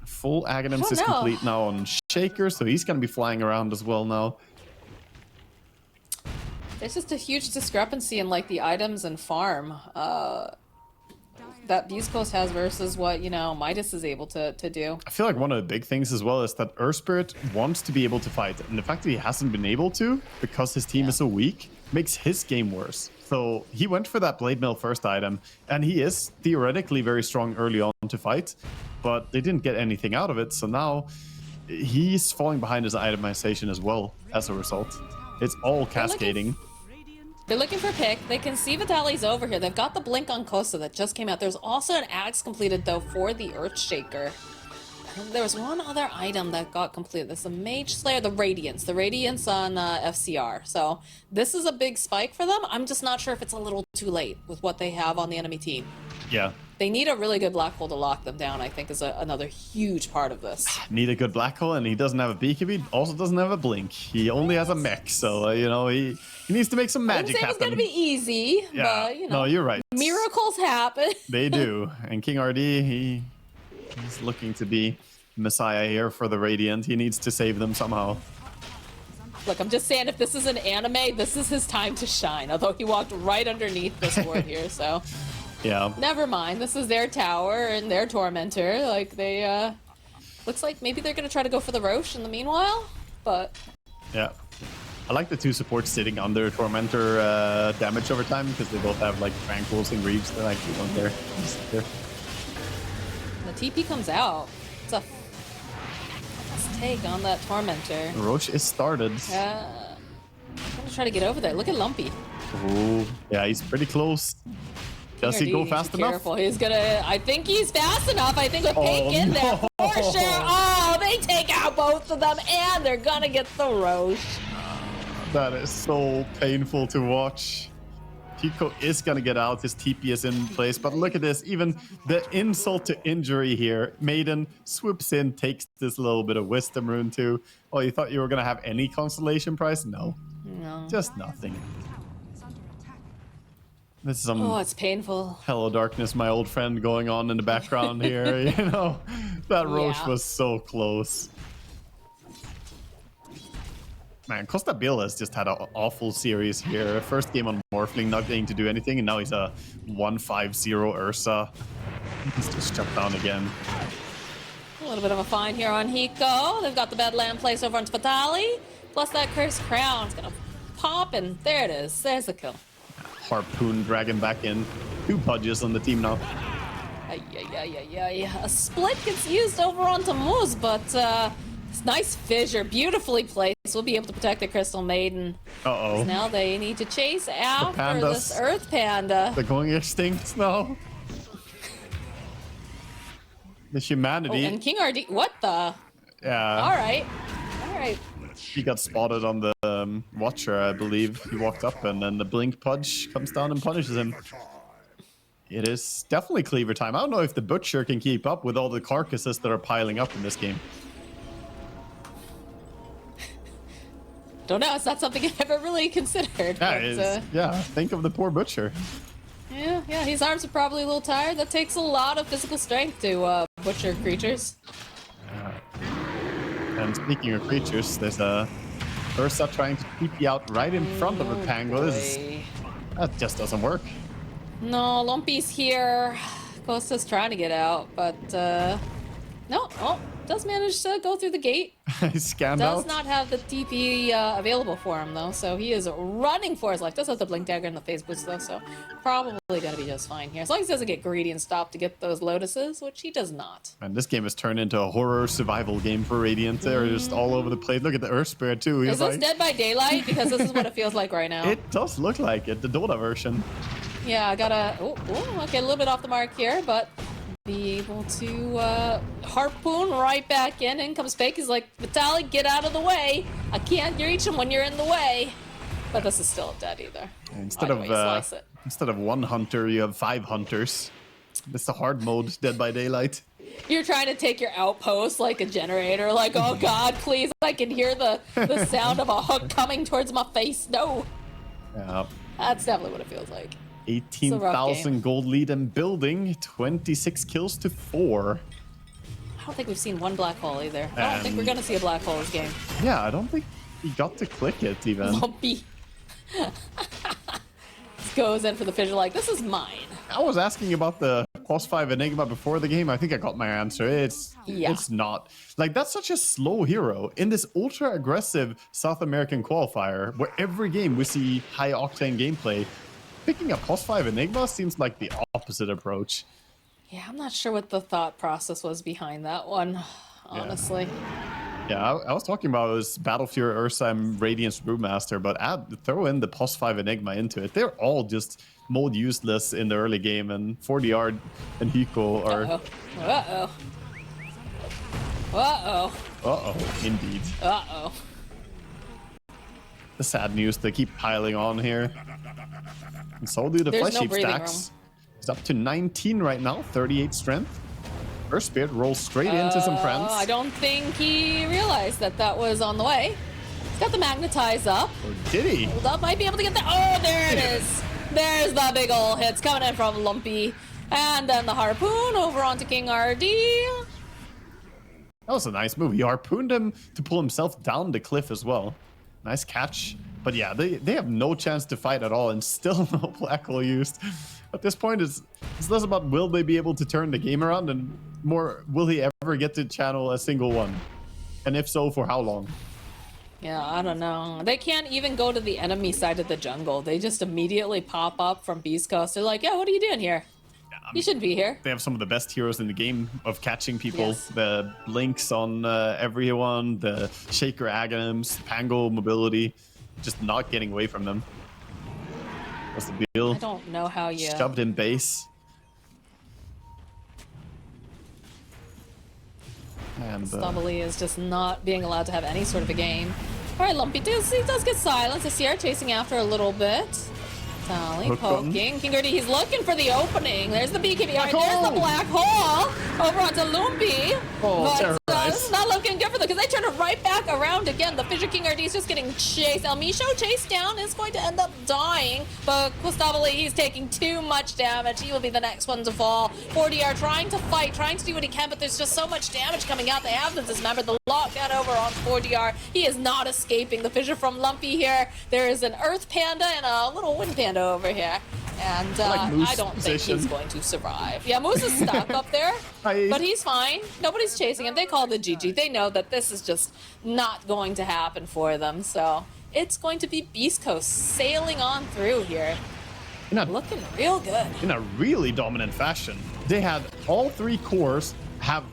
Full Aghanims is complete now on Shaker, so he's going to be flying around as well now. There's just a huge discrepancy in like the items and farm that Beast Coast has versus what, you know, Midas is able to do. I feel like one of the big things as well is that Earth Spirit wants to be able to fight, and the fact that he hasn't been able to because his team is so weak makes his game worse. So he went for that Blade Mill first item, and he is theoretically very strong early on to fight, but they didn't get anything out of it, so now he's falling behind his itemization as well as a result. It's all cascading. They're looking for pick. They can see Vitali's over here. They've got the blink on Costa that just came out. There's also an axe completed, though, for the Earthshaker. There was one other item that got completed. There's a Mage Slayer, the Radiance. The Radiance on FCR. So this is a big spike for them. I'm just not sure if it's a little too late with what they have on the enemy team. Yeah, They need a really good black hole to lock them down, I think, is another huge part of this. Need a good black hole, and he doesn't have a beacon. He also doesn't have a blink. He only has a mech, so you know he needs to make some I magic didn't say happen. it was gonna be easy, Yeah, but you know, no, you're right. miracles happen. They do, and King RD, he's looking to be Messiah here for the Radiant. He needs to save them somehow. Look, I'm just saying, if this is an anime, this is his time to shine. Although he walked right underneath this ward here, so Yeah. never mind. This is their tower and their tormentor. Like they, looks like maybe they're gonna try to go for the Roche in the meanwhile, but Yeah. I like the two supports sitting under Tormentor damage over time because they both have like Tranquils and Greaves. They actually don't care. Just sit there. the TP comes out. It's a fast take on that tormentor. Roche is started. I'm gonna try to get over there. Look at Lumpy. Ooh, yeah, he's pretty close. Does he KRD go needs to fast be enough? Careful. He's gonna. I think he's fast enough. I think with Pink in there no. for sure. Oh, they take out both of them, and they're gonna get the Roche. That is so painful to watch. Pico is gonna get out. His TP is in place, but look at this. Even the insult to injury here. Maiden swoops in, takes this little bit of wisdom rune too. Oh, you thought you were gonna have any consolation prize? No, No. just nothing. Is under attack. This is some Oh, it's painful. Hello Darkness, my old friend, going on in the background here. You know, that Roche Yeah. was so close. Man, Costa Bill has just had an awful series here. First game on Morphling, not getting to do anything, and now he's a 1-5-0 Ursa. He's just shut down again. A little bit of a fine here on Hiko. They've got the Bedlam place over on Spatali. Plus that Cursed Crown's gonna pop, and there it is. There's the kill. Harpoon Dragon back in. 2 Pudges on the team now. Ay, ay, ay, ay, ay. A split gets used over onto Moose, but it's nice fissure, beautifully placed. We'll be able to protect the Crystal Maiden. Uh-oh. Now they need to chase after this pandas. Earth Panda. They're going extinct now. The Oh, humanity. and King RD. What the? Yeah. All right. All right. He got spotted on the Watcher, I believe. He walked up and then the Blink Pudge comes down and punishes him. It is definitely Cleaver time. I don't know if the Butcher can keep up with all the carcasses that are piling up in this game. Don't know. It's not something I've ever really considered. Yeah, but, it is. Yeah, think of the poor Butcher. yeah. His arms are probably a little tired. That takes a lot of physical strength to butcher creatures. And speaking of creatures, there's a Ursa trying to TP out right in front of a Pango. That just doesn't work. No, Lumpy's here. Costa's trying to get out, but no. Oh, does manage to go through the gate. He scanned Does out. not have the TP available for him though, so he is running for his life. Does have the blink dagger and the phase boost though, so probably gonna be just fine here. As long as he doesn't get greedy and stop to get those lotuses, which he does not. And this game has turned into a horror survival game for Radiant. They're just all over the place. Look at the Earth Spirit too. He's Is this like, Dead by Daylight? Because this is what it feels like right now. it does look like it, the Dota version. Yeah, I gotta. Okay, a little bit off the mark here, but be able to harpoon right back in. In comes Fake. He's like, Vitaly, get out of the way. I can't reach him when you're in the way. But this is still dead either. Instead Either way you slice it. of 1 hunter, you have 5 hunters. It's the hard mode, Dead by Daylight. You're trying to take your outpost like a generator, like, oh god, please, I can hear the sound of a hook coming towards my face. No. Yeah. That's definitely what it feels like. 18,000 gold lead and building, 26 kills to 4. I don't think we've seen one black hole either. I don't think we're gonna see a black hole this game. Yeah, I don't think he got to click it even. Lumpy. Goes in for the fissure like, this is mine. I was asking about the plus 5 Enigma before the game. I think I got my answer. It's not. Like, that's such a slow hero. In this ultra aggressive South American qualifier, where every game we see high octane gameplay, picking a plus 5 Enigma seems like the opposite approach. Yeah, I'm not sure what the thought process was behind that one, honestly. Yeah, I was talking about this Battle Fury Ursa and Radiance Brewmaster, but throw in the plus 5 Enigma into it. They're all just mode useless in the early game, and 40R and Hiko are... Uh-oh. Uh-oh. Uh-oh, indeed. Uh-oh. The sad news, they keep piling on here. And so do the There's flesh no heap breathing stacks. He's up to 19 right now, 38 strength. First Spirit rolls straight into some friends. I don't think he realized that that was on the way. He's got the magnetize up. Or did he? Hold up, might be able to get that. Oh, there it is. There's the big ol' hits coming in from Lumpy. And then the harpoon over onto King RD. That was a nice move. He harpooned him to pull himself down the cliff as well. Nice catch. But yeah, they have no chance to fight at all, and still no black hole used. At this point, it's less about will they be able to turn the game around and more will he ever get to channel a single one? And if so, for how long? Yeah, I don't know. They can't even go to the enemy side of the jungle. They just immediately pop up from Beast Coast. They're like, yeah, what are you doing here? You shouldn't be here. They have some of the best heroes in the game of catching people. Yes. The blinks on everyone, the Shaker Agams, Pango mobility, just not getting away from them. What's the deal? I don't know how you... Shoved in base. And Stubbly is just not being allowed to have any sort of a game. All right, Lumpy does get silenced. I see her chasing after a little bit. Sally Hook button. poking. King Gertie, he's looking for the opening. There's the BKB. All right, Black there's the hole. black hole over onto Lumpy. Oh, but terrorized. this is not looking good for them because they turn it right back around again. The Fisher King RD is just getting chased. El Misho chased down is going to end up dying, but Gustavoli, he's taking too much damage. He will be the next one to fall. 4DR trying to fight, trying to do what he can, but there's just so much damage coming out. They have them dismembered. The lockdown over on 4DR. He is not escaping the Fisher from Lumpy here. There is an Earth Panda and a little Wind Panda over here. And like Moose I don't position. think he's going to survive. Yeah, Moose is stuck up there, Hi. but he's fine. Nobody's chasing him. They call the GG. They know that this is just not going to happen for them. So it's going to be Beast Coast sailing on through here. in a, Looking real good. in a really dominant fashion. They had all three cores have